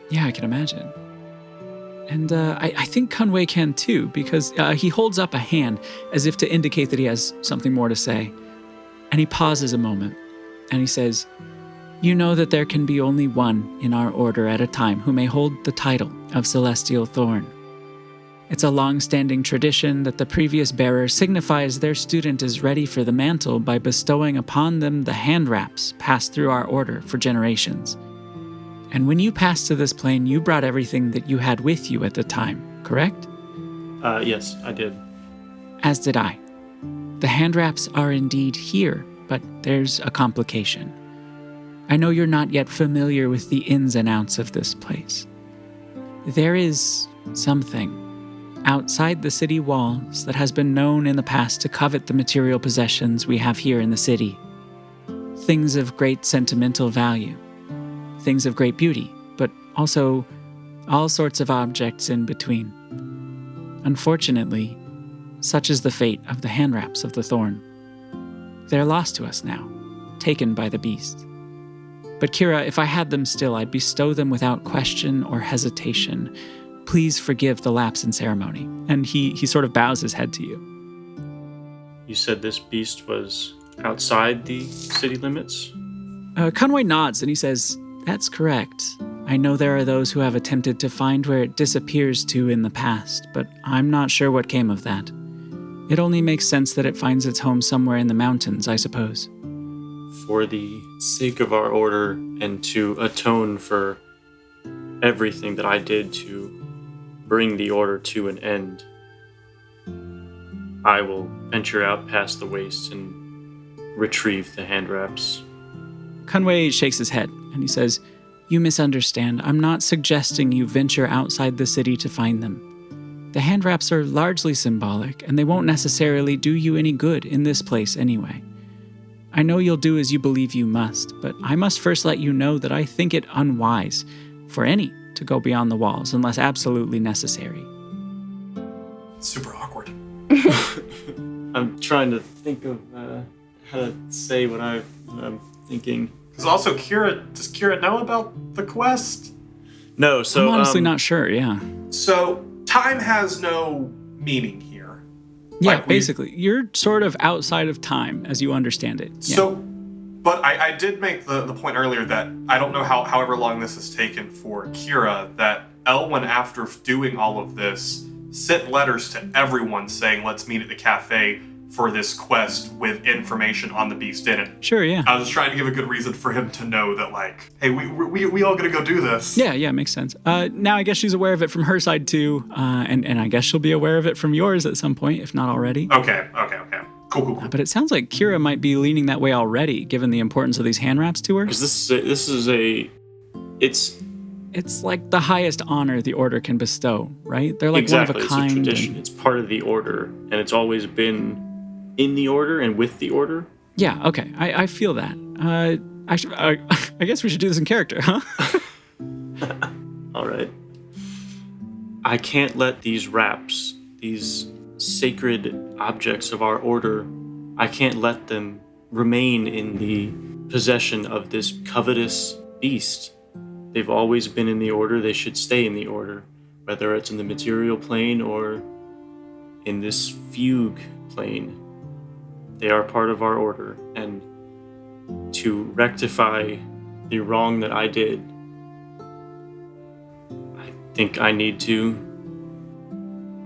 Yeah, I can imagine. And I think Kunwei can too, because he holds up a hand as if to indicate that he has something more to say. And he pauses a moment, and he says, You know that there can be only one in our order at a time who may hold the title of Celestial Thorn. It's a long-standing tradition that the previous bearer signifies their student is ready for the mantle by bestowing upon them the hand wraps passed through our order for generations. And when you passed to this plane, you brought everything that you had with you at the time, correct? Yes, I did. As did I. The hand wraps are indeed here, but there's a complication. I know you're not yet familiar with the ins and outs of this place. There is something outside the city walls that has been known in the past to covet the material possessions we have here in the city. Things of great sentimental value, things of great beauty, but also all sorts of objects in between. Unfortunately, such is the fate of the hand wraps of the thorn. They're lost to us now, taken by the beast. But Kira, if I had them still, I'd bestow them without question or hesitation. Please forgive the lapse in ceremony. And he sort of bows his head to you. You said this beast was outside the city limits? Conway nods and he says, "That's correct. I know there are those who have attempted to find where it disappears to in the past, but I'm not sure what came of that. It only makes sense that it finds its home somewhere in the mountains, I suppose." For the sake of our order and to atone for everything that I did to bring the order to an end, I will venture out past the waste and retrieve the hand wraps. Conway shakes his head and he says, "You misunderstand. I'm not suggesting you venture outside the city to find them. The hand wraps are largely symbolic, and they won't necessarily do you any good in this place anyway. I know you'll do as you believe you must, but I must first let you know that I think it unwise for any to go beyond the walls unless absolutely necessary." Super awkward. I'm trying to think of how to say what I'm thinking. Because also, does Kira know about the quest? No, so I'm honestly not sure, yeah. So, time has no meaning here. Yeah, Like, basically. You're sort of outside of time as you understand it. Yeah. So, but I did make the point earlier that I don't know however long this has taken for Kira, that Elwyn, after doing all of this, sent letters to everyone saying, "Let's meet at the cafe for this quest with information on the beast in it." Sure, yeah. I was just trying to give a good reason for him to know that, like, hey, we all gonna go do this. Yeah, makes sense. Now I guess she's aware of it from her side too, and I guess she'll be aware of it from yours at some point, if not already. Okay. Cool. But it sounds like Kira might be leaning that way already, given the importance of these hand wraps to her. because It's like the highest honor the order can bestow, right? They're like exactly, one of a kind. it's a tradition. It's part of the order, and it's always been in the order and with the order. Yeah, okay, I feel that. I guess we should do this in character, huh? All right. I can't let these wraps, these sacred objects of our order, I can't let them remain in the possession of this covetous beast. They've always been in the order. They should stay in the order, whether it's in the material plane or in this fugue plane. They are part of our order, and to rectify the wrong that I did,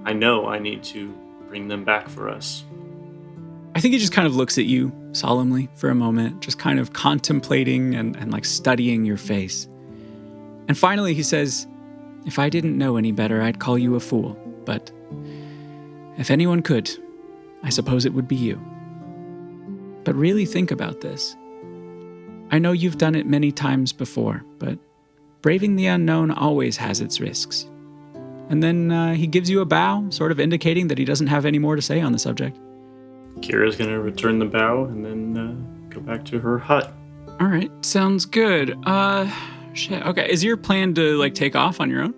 I know I need to bring them back for us. I think he just kind of looks at you solemnly for a moment, just kind of contemplating and like studying your face. And finally he says, "If I didn't know any better, I'd call you a fool. But if anyone could, I suppose it would be you. But really think about this. I know you've done it many times before, but braving the unknown always has its risks." And then he gives you a bow, sort of indicating that he doesn't have any more to say on the subject. Kira's gonna return the bow and then go back to her hut. All right, sounds good. Shit. Okay, is your plan to like take off on your own?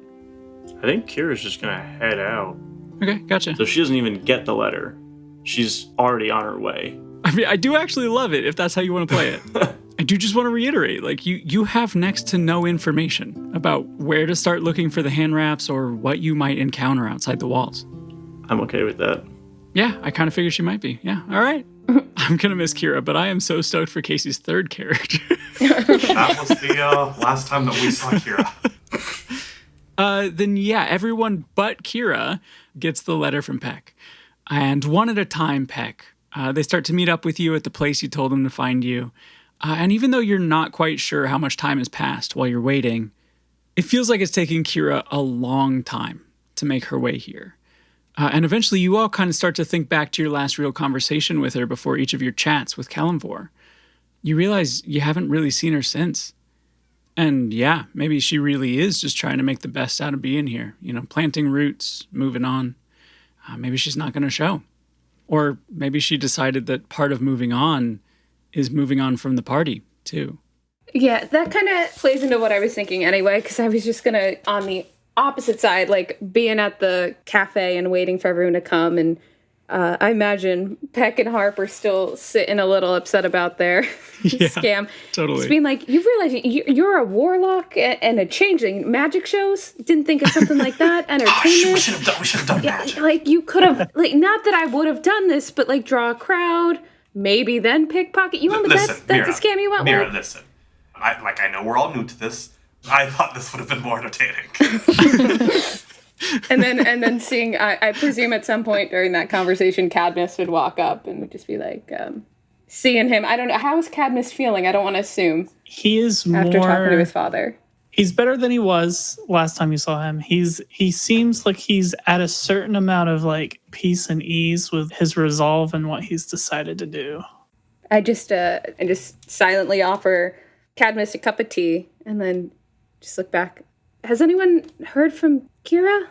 I think Kira's just gonna head out. Okay, gotcha. So she doesn't even get the letter. She's already on her way. I mean, I do actually love it if that's how you want to play it. I do just want to reiterate, like you have next to no information about where to start looking for the hand wraps or what you might encounter outside the walls. I'm okay with that. Yeah, I kind of figured she might be. Yeah, all right. I'm going to miss Kira, but I am so stoked for Casey's third character. That was the last time that we saw Kira. Then yeah, everyone but Kira gets the letter from Peck. And one at a time, Peck. They start to meet up with you at the place you told them to find you. And even though you're not quite sure how much time has passed while you're waiting, it feels like it's taking Kira a long time to make her way here. And eventually you all kind of start to think back to your last real conversation with her before each of your chats with Kalimvor. You realize you haven't really seen her since. And yeah, maybe she really is just trying to make the best out of being here. Planting roots, moving on. Maybe she's not going to show. Or maybe she decided that part of moving on is moving on from the party, too. Yeah, that kind of plays into what I was thinking anyway, because I was just going to, on the opposite side, like being at the cafe and waiting for everyone to come. And I imagine Peck and Harp are still sitting a little upset about their scam. Totally. Just being like, you realize you're a warlock and a changeling. Magic shows? Didn't think of something like that. Entertainment. We should have done that. Like, you could have, like, not that I would have done this, but like draw a crowd, maybe then pickpocket. You want that's Mira, the scam you want? Mira, listen. I know we're all new to this. I thought this would have been more entertaining. and then seeing, I presume at some point during that conversation, Cadmus would walk up and would just be like, seeing him. I don't know. How is Cadmus feeling? I don't want to assume. He is after talking to his father. He's better than he was last time you saw him. He seems like he's at a certain amount of like peace and ease with his resolve and what he's decided to do. I just silently offer Cadmus a cup of tea and then just look back. Has anyone heard from Kira?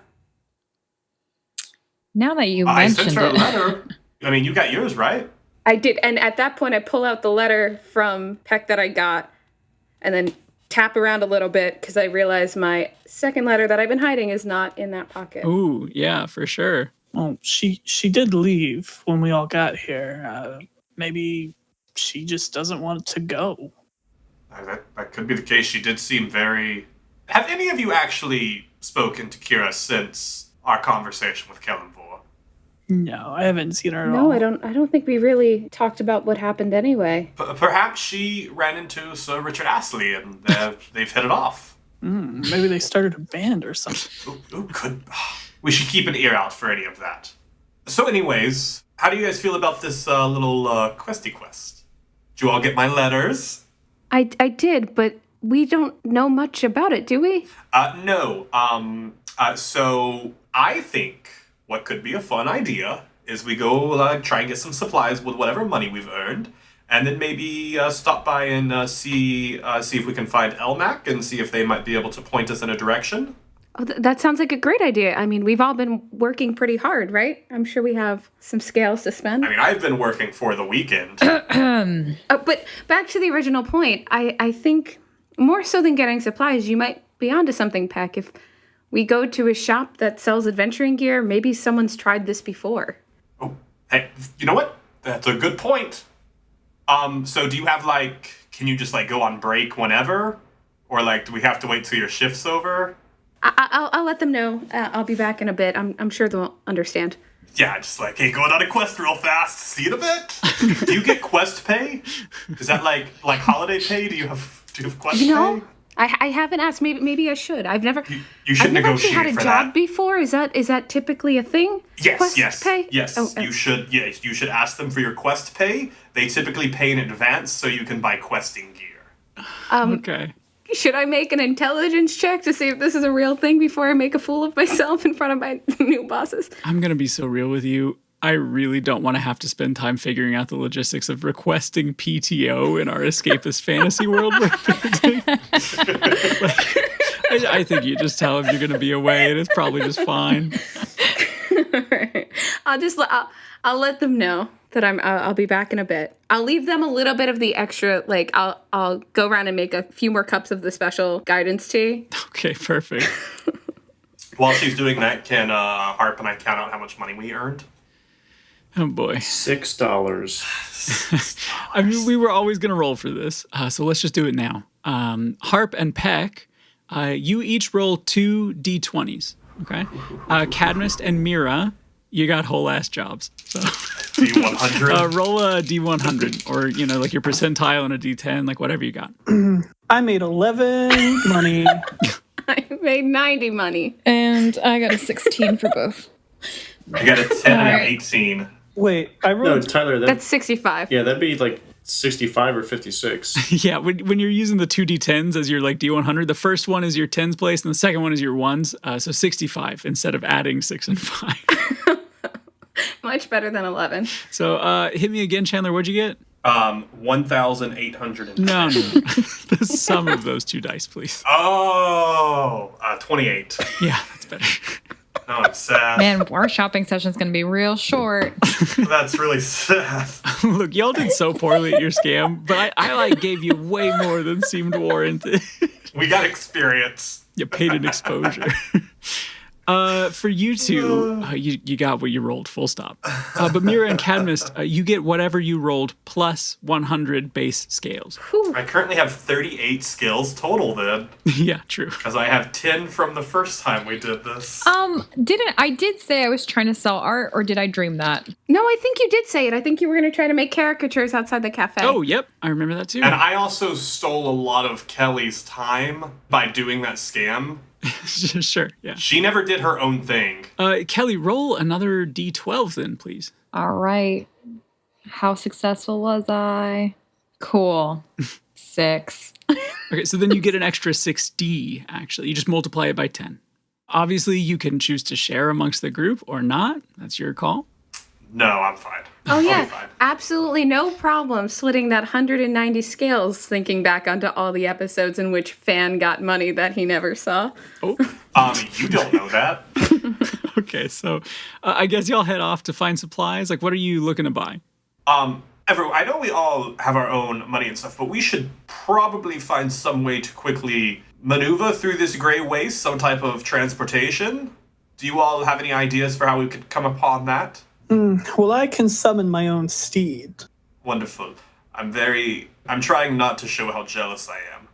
Now that you I mentioned sent her a it. letter. I mean, you got yours, right? I did. And at that point, I pull out the letter from Peck that I got and then tap around a little bit because I realize my second letter that I've been hiding is not in that pocket. Ooh, yeah, for sure. Well, she did leave when we all got here. Maybe she just doesn't want to go. That could be the case. She did seem very... Have any of you actually spoken to Kira since our conversation with Kalimvor? No, I haven't seen her at all. No, I don't think we really talked about what happened anyway. Perhaps she ran into Sir Richard Astley and they've hit it off. Maybe they started a band or something. We should keep an ear out for any of that. So anyways, how do you guys feel about this little questy quest? Did you all get my letters? I did, but we don't know much about it, do we? No. So I think what could be a fun idea is we go try and get some supplies with whatever money we've earned, and then maybe stop by and see if we can find Elmac and see if they might be able to point us in a direction. Oh, that sounds like a great idea. I mean, we've all been working pretty hard, right? I'm sure we have some scales to spend. I mean, I've been working for the weekend. But back to the original point, I think more so than getting supplies, you might be onto something, Peck. If we go to a shop that sells adventuring gear, maybe someone's tried this before. Oh, hey, you know what? That's a good point. So do you have, can you just, go on break whenever? Or, do we have to wait till your shift's over? I'll let them know. I'll be back in a bit. I'm sure they'll understand. Yeah, just hey, going on a quest real fast. See you in a bit. Do you get quest pay? Is that like holiday pay? Do you have quest pay? I haven't asked. Maybe I should. I've never. You should I've never actually negotiate had a for job that. before. Is that typically a thing? Yes, Quest pay? yes. Oh, you should. Yes, you should ask them for your quest pay. They typically pay in advance, so you can buy questing gear. Okay. Should I make an intelligence check to see if this is a real thing before I make a fool of myself in front of my new bosses? I'm going to be so real with you. I really don't want to have to spend time figuring out the logistics of requesting PTO in our escapist fantasy world we're building. I think you just tell them you're going to be away and it's probably just fine. Right. I'll let them know that I'll be back in a bit. I'll leave them a little bit of the extra, I'll go around and make a few more cups of the special guidance tea. Okay, perfect. While she's doing that, can Harp and I count out how much money we earned? Oh boy. $6. I mean, we were always going to roll for this, so let's just do it now. Harp and Peck, you each roll 2 d20s, okay? Cadmus and Mira, you got whole ass jobs. So D100? roll a d100, or, your percentile and a d10, whatever you got. I made 11 money. I made 90 money. And I got a 16 for both. I got a 10 and an 18. Wait, I No, rolled. Tyler, That's 65. yeah, that'd be 65 or 56. Yeah, when you're using the 2d10s as your like D100, the first one is your tens place and the second one is your ones. So 65 instead of adding 6 and 5. Much better than 11. So hit me again, Chandler. What'd you get? 1,800. No. The sum of those two dice, please. Oh, 28. Yeah, that's better. Oh, I'm sad. Man, our shopping session's going to be real short. That's really sad. Look, y'all did so poorly at your scam, but I like gave you way more than seemed warranted. We got experience. You paid an exposure. For you two, you got what you rolled, full stop. But Mira and Cadmus, you get whatever you rolled plus 100 base scales. I currently have 38 skills total then, Yeah, true. because I have 10 from the first time we did this. I did say I was trying to sell art, or did I dream that? No, I think you did say it. I think you were going to try to make caricatures outside the cafe. Oh, yep, I remember that too. And I also stole a lot of Kelly's time by doing that scam. Sure, yeah. She never did her own thing. Kelly, roll another D12 then, please. All right. How successful was I? Cool. 6. Okay, so then you get an extra 6D, actually. You just multiply it by 10. Obviously, you can choose to share amongst the group or not. That's your call. No, I'm fine. Oh, I'll be yeah. fine. Absolutely no problem slitting that 190 scales, thinking back onto all the episodes in which Fan got money that he never saw. Oh, You don't know that. okay. So I guess y'all head off to find supplies. Like, what are you looking to buy? Everyone, I know we all have our own money and stuff, but we should probably find some way to quickly maneuver through this gray waste, some type of transportation. Do you all have any ideas for how we could come upon that? Well, I can summon my own steed. Wonderful. I'm trying not to show how jealous I am.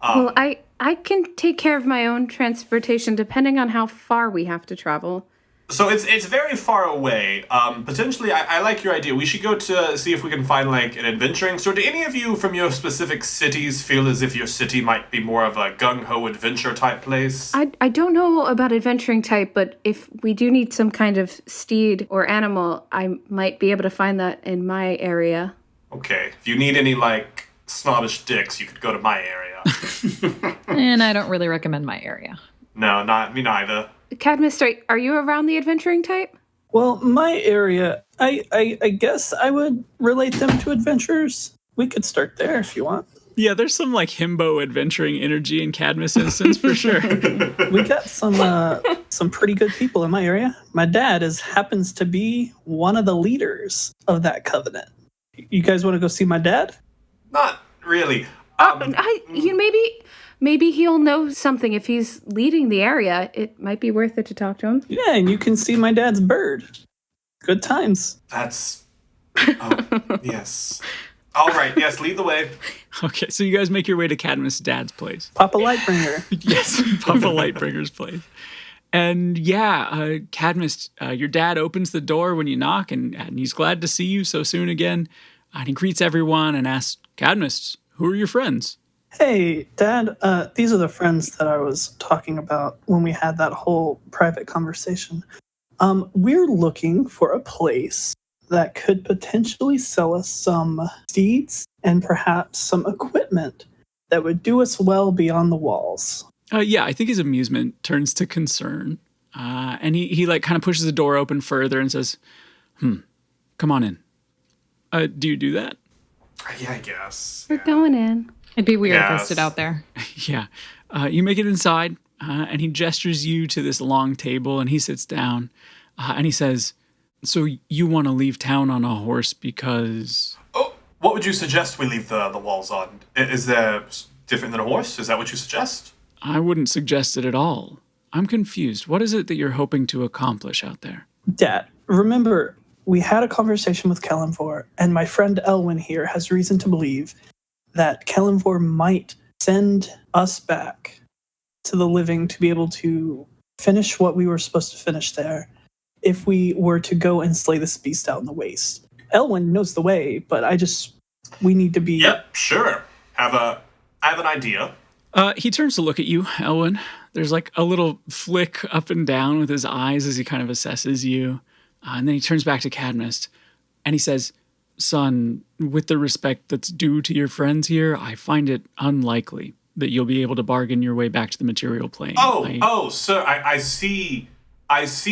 Well, I can take care of my own transportation depending on how far we have to travel. So it's very far away. Potentially, I like your idea. We should go to see if we can find like an adventuring store. Do any of you from your specific cities feel as if your city might be more of a gung-ho adventure type place? I don't know about adventuring type, but if we do need some kind of steed or animal, I might be able to find that in my area. Okay. If you need any like snobbish dicks, you could go to my area. And I don't really recommend my area. No, not me neither. Cadmus, are you around the adventuring type? Well, my area, I guess I would relate them to adventurers. We could start there if you want. Yeah, there's some like himbo adventuring energy in Cadmus instance for sure. We got some pretty good people in my area. My dad happens to be one of the leaders of that covenant. You guys want to go see my dad? Not really. Maybe he'll know something if he's leading the area. It might be worth it to talk to him. Yeah, and you can see my dad's bird. Good times. That's... Oh, yes. All right, yes, lead the way. Okay, so you guys make your way to Cadmus' dad's place. Papa Lightbringer. Yes, Papa Lightbringer's place. And yeah, Cadmus, your dad opens the door when you knock, and he's glad to see you so soon again. And he greets everyone and asks, Cadmus, who are your friends? Hey, Dad, these are the friends that I was talking about when we had that whole private conversation. We're looking for a place that could potentially sell us some steeds and perhaps some equipment that would do us well beyond the walls. Yeah, I think his amusement turns to concern. And he like kind of pushes the door open further and says, come on in. Do you do that? Yeah, I guess. We're going in. It'd be weird if I Yes. stood out there. Yeah. You make it inside, and he gestures you to this long table, and he sits down, and he says, so you want to leave town on a horse because... Oh, what would you suggest we leave the walls on? Is there different than a horse? Is that what you suggest? I wouldn't suggest it at all. I'm confused. What is it that you're hoping to accomplish out there? Dad, remember, we had a conversation with Kellenvor, and my friend Elwyn here has reason to believe that Kellenvor might send us back to the living to be able to finish what we were supposed to finish there if we were to go and slay this beast out in the waste. Elwyn knows the way, but we need to be... Yep, sure. I have an idea. He turns to look at you, Elwyn. There's like a little flick up and down with his eyes as he kind of assesses you. And then he turns back to Cadmus and he says, Son, with the respect that's due to your friends here, I find it unlikely that you'll be able to bargain your way back to the material plane. Sir, I see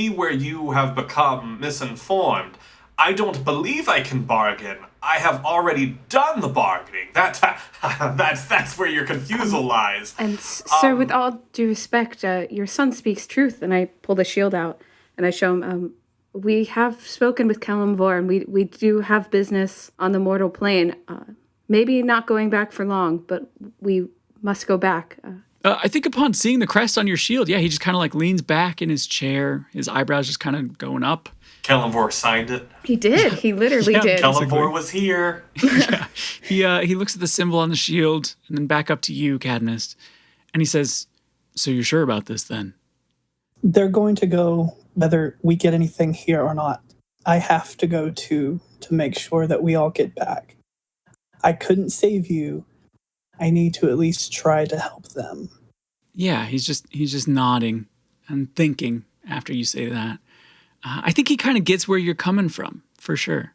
where you have become misinformed. I don't believe I can bargain. I have already done the bargaining. That's where your confusal lies. And sir, with all due respect, your son speaks truth. And I pull the shield out and I show him, we have spoken with Callum Vor, and we do have business on the mortal plane. Maybe not going back for long, but we must go back. I think upon seeing the crest on your shield, he just kind of like leans back in his chair, his eyebrows just kind of going up. Kellenvor signed it. He did. He literally did. Kellenvor was here. He looks at the symbol on the shield and then back up to you, Cadmus, and he says, "So you're sure about this then?" They're going to go whether we get anything here or not. I have to go to make sure that we all get back. I couldn't save you. I need to at least try to help them. Yeah, he's just nodding and thinking after you say that. I think he kind of gets where you're coming from, for sure.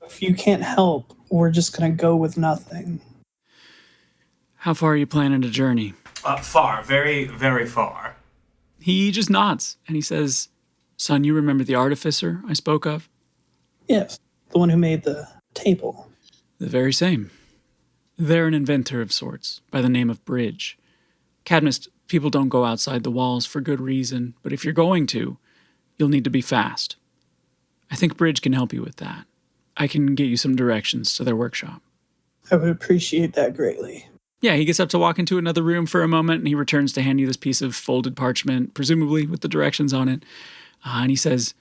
If you can't help, we're just going to go with nothing. How far are you planning to journey? Far. Very, very far. He just nods, and he says, "Son, you remember the artificer I spoke of?" Yes, the one who made the table. The very same. They're an inventor of sorts, by the name of Bridge. Cadmus, people don't go outside the walls for good reason, but if you're going to, you'll need to be fast. I think Bridge can help you with that. I can get you some directions to their workshop. I would appreciate that greatly. Yeah, he gets up to walk into another room for a moment, and he returns to hand you this piece of folded parchment, presumably with the directions on it. And he says,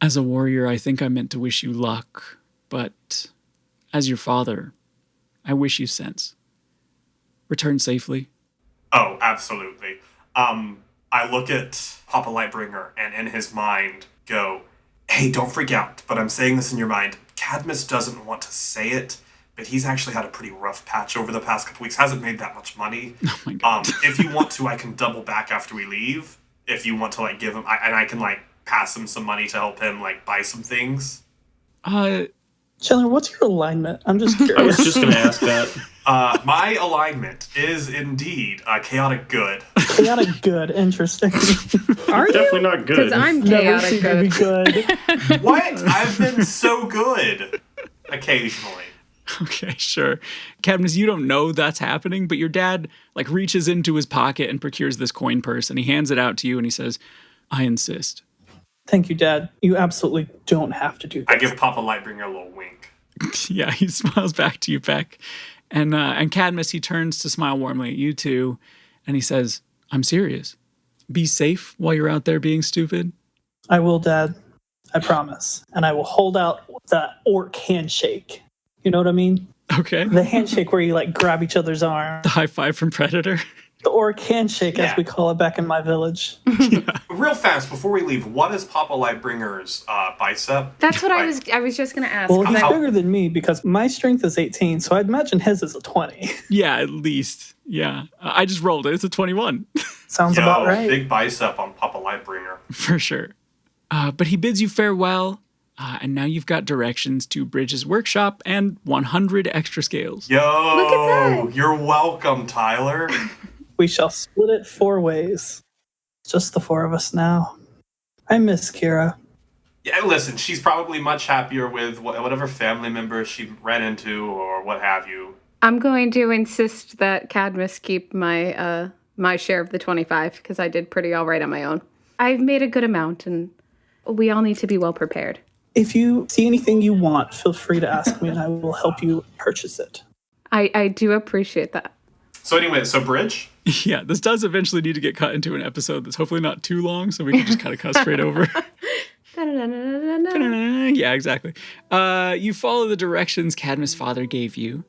"As a warrior, I think I meant to wish you luck, but as your father, I wish you sense. Return safely." Oh, absolutely. I look at Papa Lightbringer and in his mind go, "Hey, don't freak out, but I'm saying this in your mind. Cadmus doesn't want to say it, but he's actually had a pretty rough patch over the past couple weeks. Hasn't made that much money. Oh my God. If you want to, I can double back after we leave. If you want to, give him, I can, pass him some money to help him, buy some things." Chandler, what's your alignment? I'm just I curious. was just going to ask that. My alignment is indeed chaotic good. Chaotic good, interesting. Are you? Definitely not good. Because I'm Never chaotic seen to be good. good. What? I've been so good. Occasionally. Okay, sure. Cadmus, you don't know that's happening, but your dad reaches into his pocket and procures this coin purse, and he hands it out to you and he says, "I insist." Thank you, Dad. You absolutely don't have to do this. I give Papa Lightbringer a little wink. Yeah, he smiles back to you, Peck. And Cadmus, he turns to smile warmly at you two, and he says, "I'm serious. Be safe while you're out there being stupid." I will, Dad. I promise. And I will hold out the orc handshake. You know what I mean? Okay. The handshake where you grab each other's arm. The high five from Predator. The orc handshake, Yeah. as we call it back in my village. Real fast, before we leave, what is Papa Lightbringer's bicep? That's what I was just going to ask. Well, he's How- bigger than me because my strength is 18, so I'd imagine his is a 20. Yeah, at least. Yeah. I just rolled it. It's a 21. Sounds about right. Big bicep on Papa Lightbringer. For sure. But he bids you farewell, and now you've got directions to Bridge's workshop and 100 extra scales. Yo, Look at that. You're welcome, Tyler. We shall split it 4 ways. Just the 4 of us now. I miss Kira. Yeah, listen, she's probably much happier with whatever family member she ran into or what have you. I'm going to insist that Cadmus keep my my share of the 25 because I did pretty all right on my own. I've made a good amount, and we all need to be well prepared. If you see anything you want, feel free to ask me and I will help you purchase it. I do appreciate that. So anyway, Bridge? Yeah, this does eventually need to get cut into an episode that's hopefully not too long, so we can just kind of cut straight over. Yeah, exactly. You follow the directions Cadmus' father gave you,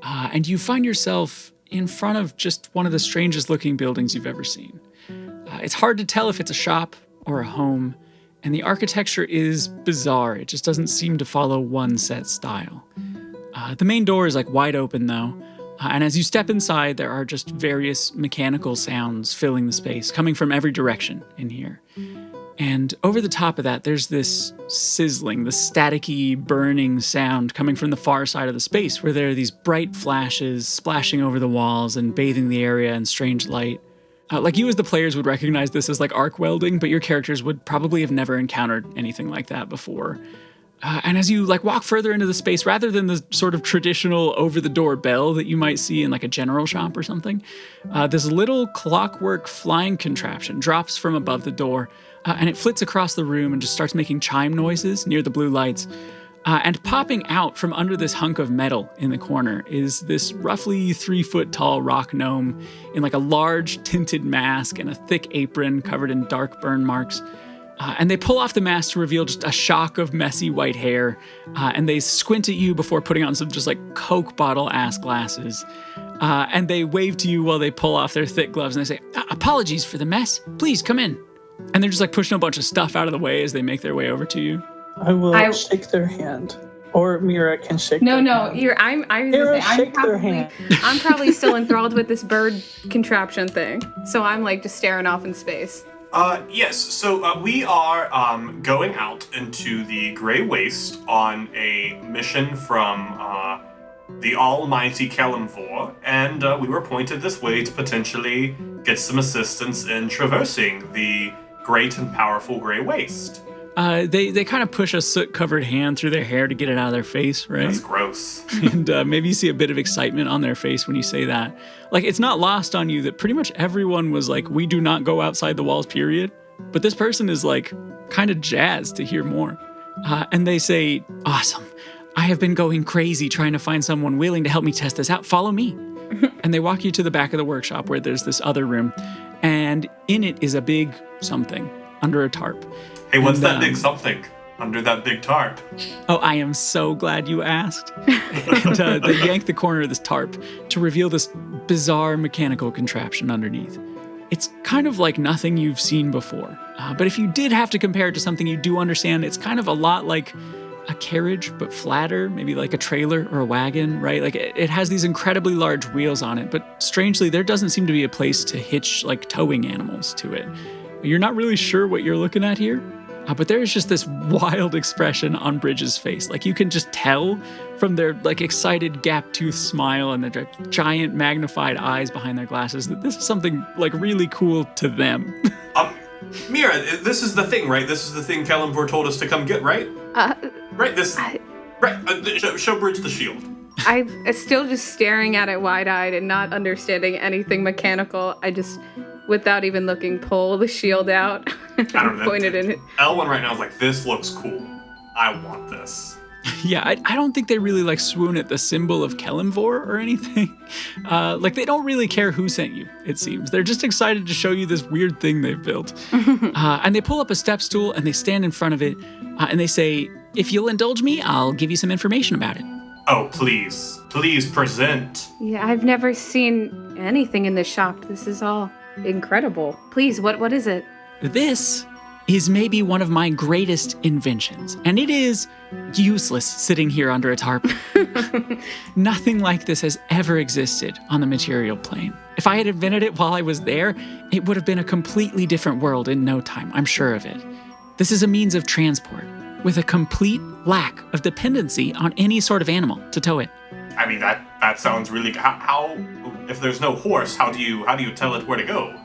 and you find yourself in front of just one of the strangest looking buildings you've ever seen. It's hard to tell if it's a shop or a home, and the architecture is bizarre. It just doesn't seem to follow one set style. The main door is wide open though, and as you step inside, there are just various mechanical sounds filling the space, coming from every direction in here. And over the top of that, there's this sizzling, the staticky, burning sound coming from the far side of the space, where there are these bright flashes splashing over the walls and bathing the area in strange light. Like you as the players would recognize this as like arc welding, but your characters would probably have never encountered anything like that before. And as you like walk further into the space, rather than the sort of traditional over-the-door bell that you might see in like a general shop or something, this little clockwork flying contraption drops from above the door, and it flits across the room and just starts making chime noises near the blue lights. And popping out from under this hunk of metal in the corner is this roughly 3-foot-tall rock gnome in like a large tinted mask and a thick apron covered in dark burn marks. And they pull off the mask to reveal just a shock of messy white hair, and they squint at you before putting on some just like Coke bottle-ass glasses. And they wave to you while they pull off their thick gloves, and they say, "Apologies for the mess. Please come in." And they're just like pushing a bunch of stuff out of the way as they make their way over to you. I will shake their hand. Or Mira can shake their hand. I'm probably still enthralled with this bird contraption thing. So I'm like just staring off in space. Yes, so we are going out into the Grey Waste on a mission from the almighty Kalimvor, and we were pointed this way to potentially get some assistance in traversing the great and powerful Grey Waste. They kind of push a soot-covered hand through their hair to get it out of their face, right? That's gross. And maybe you see a bit of excitement on their face when you say that. Like, it's not lost on you that pretty much everyone was like, we do not go outside the walls, period. But this person is like kind of jazzed to hear more. And they say, "Awesome. I have been going crazy trying to find someone willing to help me test this out. Follow me." And they walk you to the back of the workshop where there's this other room. And in it is a big something under a tarp. Hey, what's that big something under that big tarp? Oh, I am so glad you asked. And they yank the corner of this tarp to reveal this bizarre mechanical contraption underneath. It's kind of like nothing you've seen before. But if you did have to compare it to something you do understand, it's kind of a lot like a carriage, but flatter, maybe like a trailer or a wagon, right? Like it has these incredibly large wheels on it, but strangely, there doesn't seem to be a place to hitch like towing animals to it. You're not really sure what you're looking at here. But there is just this wild expression on Bridge's face. Like you can just tell from their like excited gap-toothed smile and their giant magnified eyes behind their glasses that this is something like really cool to them. Mira, this is the thing, right? This is the thing Kalimvor told us to come get, right? Right. Show Bridge the shield. I'm still just staring at it wide-eyed and not understanding anything mechanical. I just, without even looking, pull the shield out. I don't know. Point it in it. Elwin right now is like, this looks cool. I want this. Yeah, I don't think they really like swoon at the symbol of Kalimvor or anything. Like they don't really care who sent you, it seems. They're just excited to show you this weird thing they've built. And they pull up a step stool and they stand in front of it and they say, "If you'll indulge me, I'll give you some information about it." Oh, please. Please present. Yeah, I've never seen anything in this shop. This is all incredible. Please, what is it? This is maybe one of my greatest inventions, and it is useless sitting here under a tarp. Nothing like this has ever existed on the material plane. If I had invented it while I was there, it would have been a completely different world in no time, I'm sure of it. This is a means of transport with a complete lack of dependency on any sort of animal to tow it. I mean, that sounds really... How if there's no horse, how do you tell it where to go?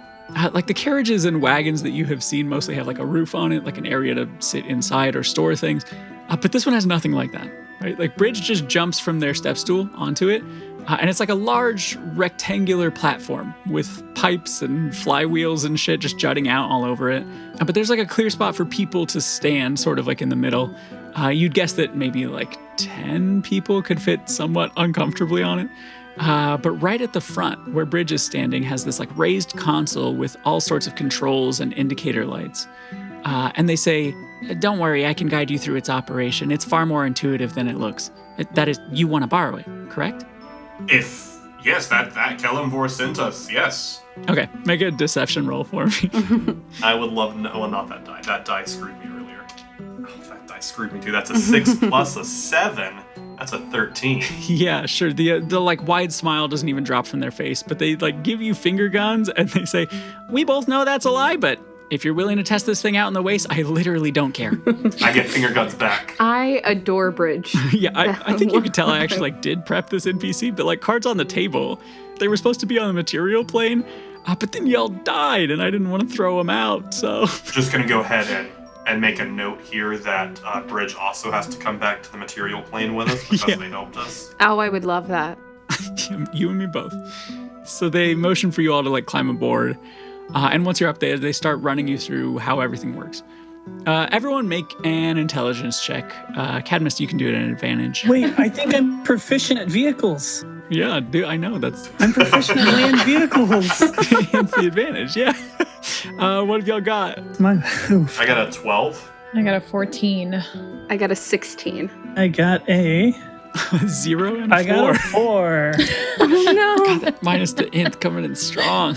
Like the carriages and wagons that you have seen mostly have like a roof on it, like an area to sit inside or store things. But this one has nothing like that, right? Like Bridge just jumps from their step stool onto it. And it's like a large rectangular platform with pipes and flywheels and shit just jutting out all over it. But there's like a clear spot for people to stand sort of like in the middle. You'd guess that maybe like 10 people could fit somewhat uncomfortably on it. But right at the front, where Bridge is standing, has this like raised console with all sorts of controls and indicator lights. And they say, "Don't worry, I can guide you through its operation. It's far more intuitive than it looks." That is, you want to borrow it, correct? Yes, that Kalimvor sent us, yes. Okay, make a deception roll for me. I would love no, well, not that die. That die screwed me earlier. Oh, that die screwed me too. That's a 6 plus a 7. That's a 13. Yeah, sure. The like wide smile doesn't even drop from their face, but they like give you finger guns and they say, "We both know that's a lie, but if you're willing to test this thing out in the waist, I literally don't care. I get finger guns back. I adore Bridge. Yeah, I think you could tell I actually did prep this NPC, but cards on the table, they were supposed to be on the material plane, but then y'all died and I didn't want to throw them out, so. Just gonna go ahead and make a note here that Bridge also has to come back to the material plane with us because they helped us. Oh, I would love that. You and me both. So they motion for you all to climb aboard. And once you're up there, they start running you through how everything works. Everyone make an intelligence check. Cadmus, you can do it at an advantage. Wait, I think I'm proficient at vehicles. Yeah, dude, I know. I'm proficient at land vehicles. Hence the advantage, yeah. What have y'all got? I got a 12. I got a 14. I got a 16. I got a 0 and a 4. I got a 4. Oh no. God, that minus the int coming in strong.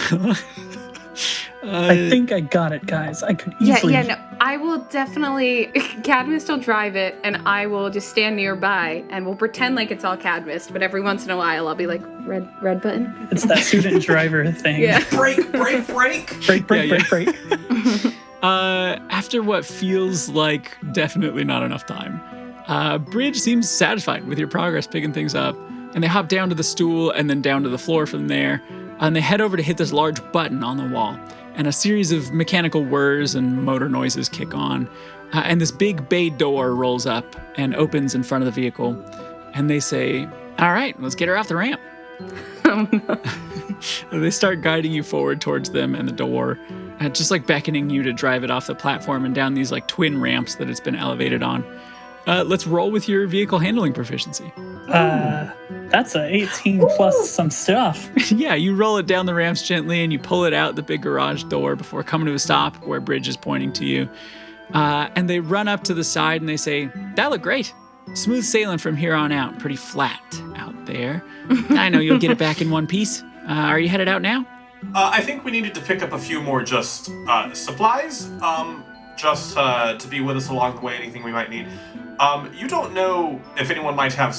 I think I got it, guys. I could easily. Yeah, no. I will definitely. Cadmus will drive it, and I will just stand nearby, and we'll pretend like it's all Cadmus. But every once in a while, I'll be like, red button. It's that student driver thing. Yeah. Break. Break. After what feels like definitely not enough time, Bridge seems satisfied with your progress picking things up, and they hop down to the stool and then down to the floor from there, and they head over to hit this large button on the wall, and a series of mechanical whirs and motor noises kick on, and this big bay door rolls up and opens in front of the vehicle, and they say, "All right, let's get her off the ramp." Oh no. They start guiding you forward towards them and the door, just beckoning you to drive it off the platform and down these twin ramps that it's been elevated on. Let's roll with your vehicle handling proficiency. That's a 18 plus some stuff. Yeah, you roll it down the ramps gently and you pull it out the big garage door before coming to a stop where Bridge is pointing to you. And they run up to the side and they say, "That looked great. Smooth sailing from here on out. Pretty flat out there. I know you'll get it back in one piece. Are you headed out now?" I think we needed to pick up a few more just supplies, just to be with us along the way, anything we might need. You don't know if anyone might have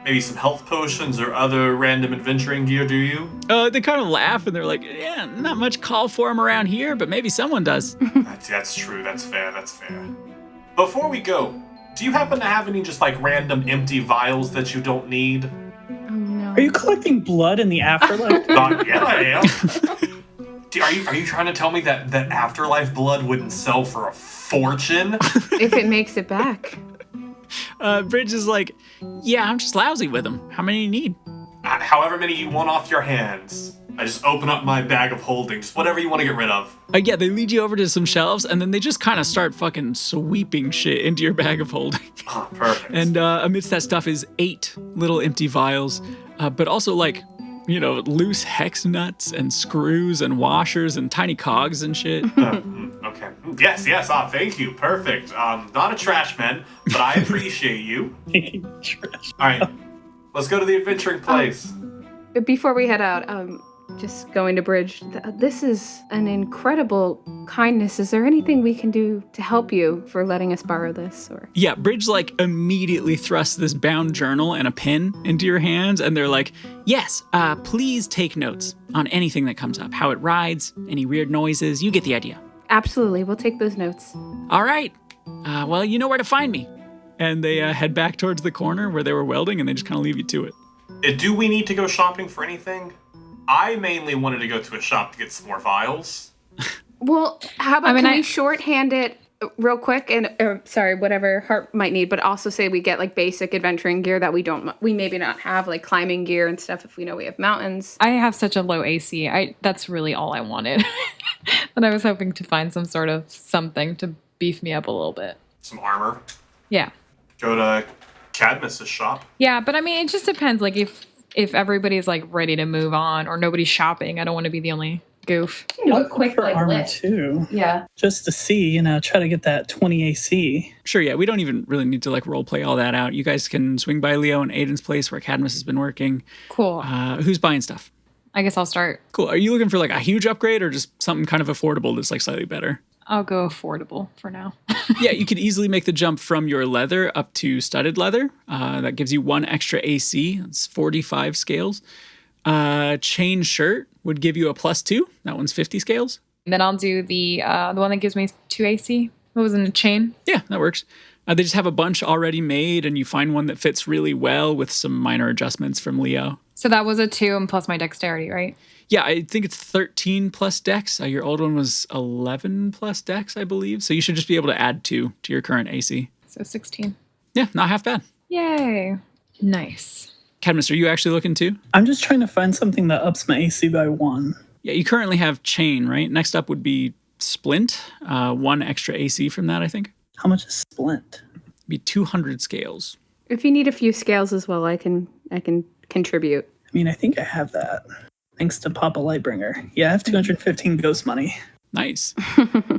maybe some health potions or other random adventuring gear, do you? They kind of laugh and they're like, "Yeah, not much call for them around here, but maybe someone does." That's true. That's fair. Before we go, do you happen to have any just random empty vials that you don't need? Oh no. Are you collecting blood in the afterlife? Not yet, I am. Are you trying to tell me that afterlife blood wouldn't sell for a fortune? If it makes it back. Bridge is like, "Yeah, I'm just lousy with them. How many do you need?" However many you want off your hands. I just open up my bag of holding, just whatever you want to get rid of. Yeah, they lead you over to some shelves, and then they just kind of start fucking sweeping shit into your bag of holding. Oh, perfect. And amidst that stuff is 8 little empty vials, but also loose hex nuts and screws and washers and tiny cogs and shit. Okay. Yes. Thank you. Perfect. Not a trash man, but I appreciate you. All right. Let's go to the adventuring place. Before we head out, just going to Bridge, this is an incredible kindness. Is there anything we can do to help you for letting us borrow this? Or Yeah, Bridge immediately thrusts this bound journal and a pen into your hands, and they're like, "Yes, please take notes on anything that comes up, how it rides, any weird noises. You get the idea." Absolutely, we'll take those notes. All right. Well, you know where to find me. And they head back towards the corner where they were welding, and they just kind of leave you to it. Do we need to go shopping for anything? I mainly wanted to go to a shop to get some more vials. Well, how about we shorthand it real quick and whatever Harp might need, but also say we get basic adventuring gear that we maybe not have, climbing gear and stuff if we know we have mountains. I have such a low AC. That's really all I wanted. And I was hoping to find some sort of something to beef me up a little bit. Some armor. Yeah. Go to Cadmus's shop. Yeah, but it just depends. If everybody's ready to move on or nobody's shopping, I don't want to be the only goof. Do I'll a quick for armor list. too. Yeah. Just to see, try to get that 20 AC. Sure, yeah, we don't even really need to role play all that out. You guys can swing by Leo and Aiden's place where Cadmus has been working. Cool. Who's buying stuff? I guess I'll start. Cool. Are you looking for a huge upgrade or just something kind of affordable that's slightly better? I'll go affordable for now. Yeah, you could easily make the jump from your leather up to studded leather. That gives you 1 extra AC. That's 45 scales. Chain shirt would give you a +2. That one's 50 scales. And then I'll do the one that gives me 2 AC. What was in a chain? Yeah, that works. They just have a bunch already made, and you find one that fits really well with some minor adjustments from Leo. So that was a 2 and plus my dexterity, right? Yeah, I think it's 13 plus dex. Your old one was 11 plus dex, I believe. So you should just be able to add 2 to your current AC. So 16. Yeah, not half bad. Yay. Nice. Cadmus, are you actually looking too? I'm just trying to find something that ups my AC by 1. Yeah, you currently have chain, right? Next up would be splint. 1 extra AC from that, I think. How much is splint? Be 200 scales. If you need a few scales as well, I can contribute. I mean, I think I have that. Thanks to Papa Lightbringer. Yeah, I have 215 ghost money. Nice.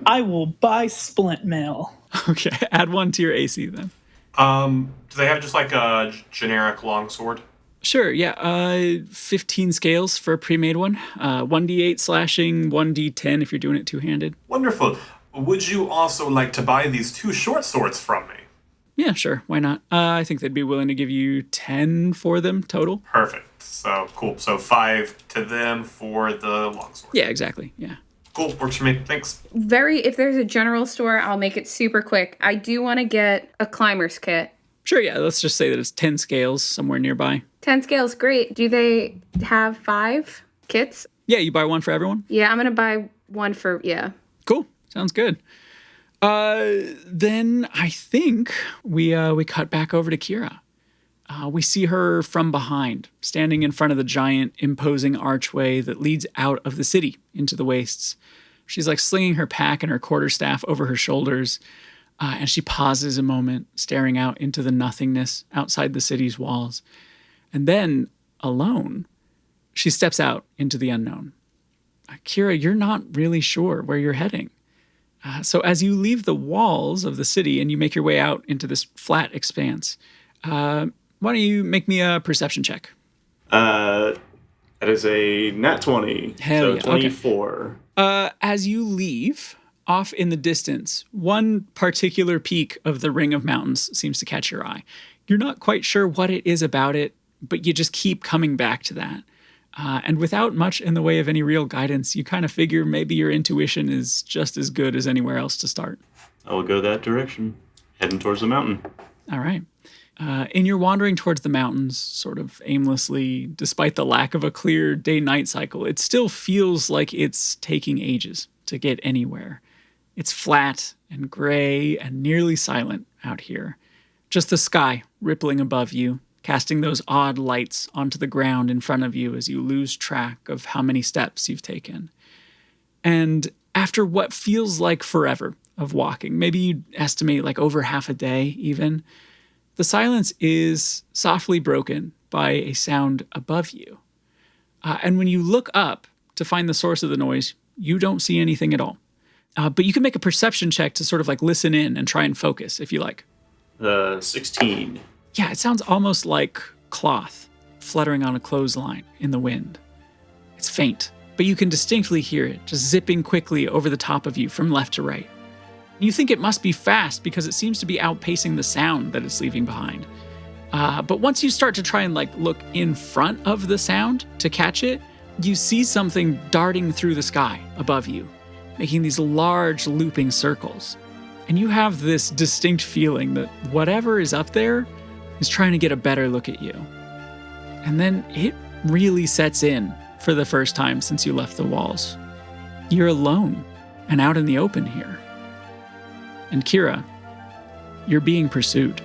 I will buy splint mail. Okay, add 1 to your AC then. Do they have just like a generic longsword? Sure, yeah. 15 scales for a pre-made one. 1d8 slashing, 1d10 if you're doing it two-handed. Wonderful. Would you also like to buy these 2 short swords from me? Yeah, sure. Why not? I think they'd be willing to give you 10 for them total. Perfect. So, cool. So 5 to them for the longsword. Yeah, exactly. Yeah. Cool. Works for me. Thanks. If there's a general store, I'll make it super quick. I do want to get a climber's kit. Sure, yeah. Let's just say that it's 10 scales somewhere nearby. 10 scales, great. Do they have 5 kits? Yeah, you buy 1 for everyone? Yeah, I'm going to buy 1 for, yeah. Cool. Sounds good. Then I think we cut back over to Kira. We see her from behind, standing in front of the giant, imposing archway that leads out of the city into the wastes. She's like slinging her pack and her quarterstaff over her shoulders, and she pauses a moment, staring out into the nothingness outside the city's walls. And then, alone, she steps out into the unknown. Kira, you're not really sure where you're heading. So as you leave the walls of the city and you make your way out into this flat expanse, why don't you make me a perception check? That is a nat 20. Hell so yeah, 24. As you leave, off in the distance, one particular peak of the ring of mountains seems to catch your eye. You're not quite sure what it is about it, but you just keep coming back to that. And without much in the way of any real guidance, you kind of figure maybe your intuition is just as good as anywhere else to start. I will go that direction, heading towards the mountain. All right. In your wandering towards the mountains, sort of aimlessly, despite the lack of a clear day-night cycle, it still feels like it's taking ages to get anywhere. It's flat and gray and nearly silent out here. Just the sky rippling above you, casting those odd lights onto the ground in front of you as you lose track of how many steps you've taken. And after what feels like forever of walking, maybe you'd estimate like over half a day even, the silence is softly broken by a sound above you. And when you look up to find the source of the noise, you don't see anything at all. But you can make a perception check to sort of like listen in and try and focus if you like. 16. Yeah, it sounds almost like cloth fluttering on a clothesline in the wind. It's faint, but you can distinctly hear it just zipping quickly over the top of you from left to right. You think it must be fast because it seems to be outpacing the sound that it's leaving behind. But once you start to try and like look in front of the sound to catch it, you see something darting through the sky above you, making these large looping circles. And you have this distinct feeling that whatever is up there is trying to get a better look at you. And then it really sets in for the first time since you left the walls. You're alone and out in the open here. And Kira, you're being pursued.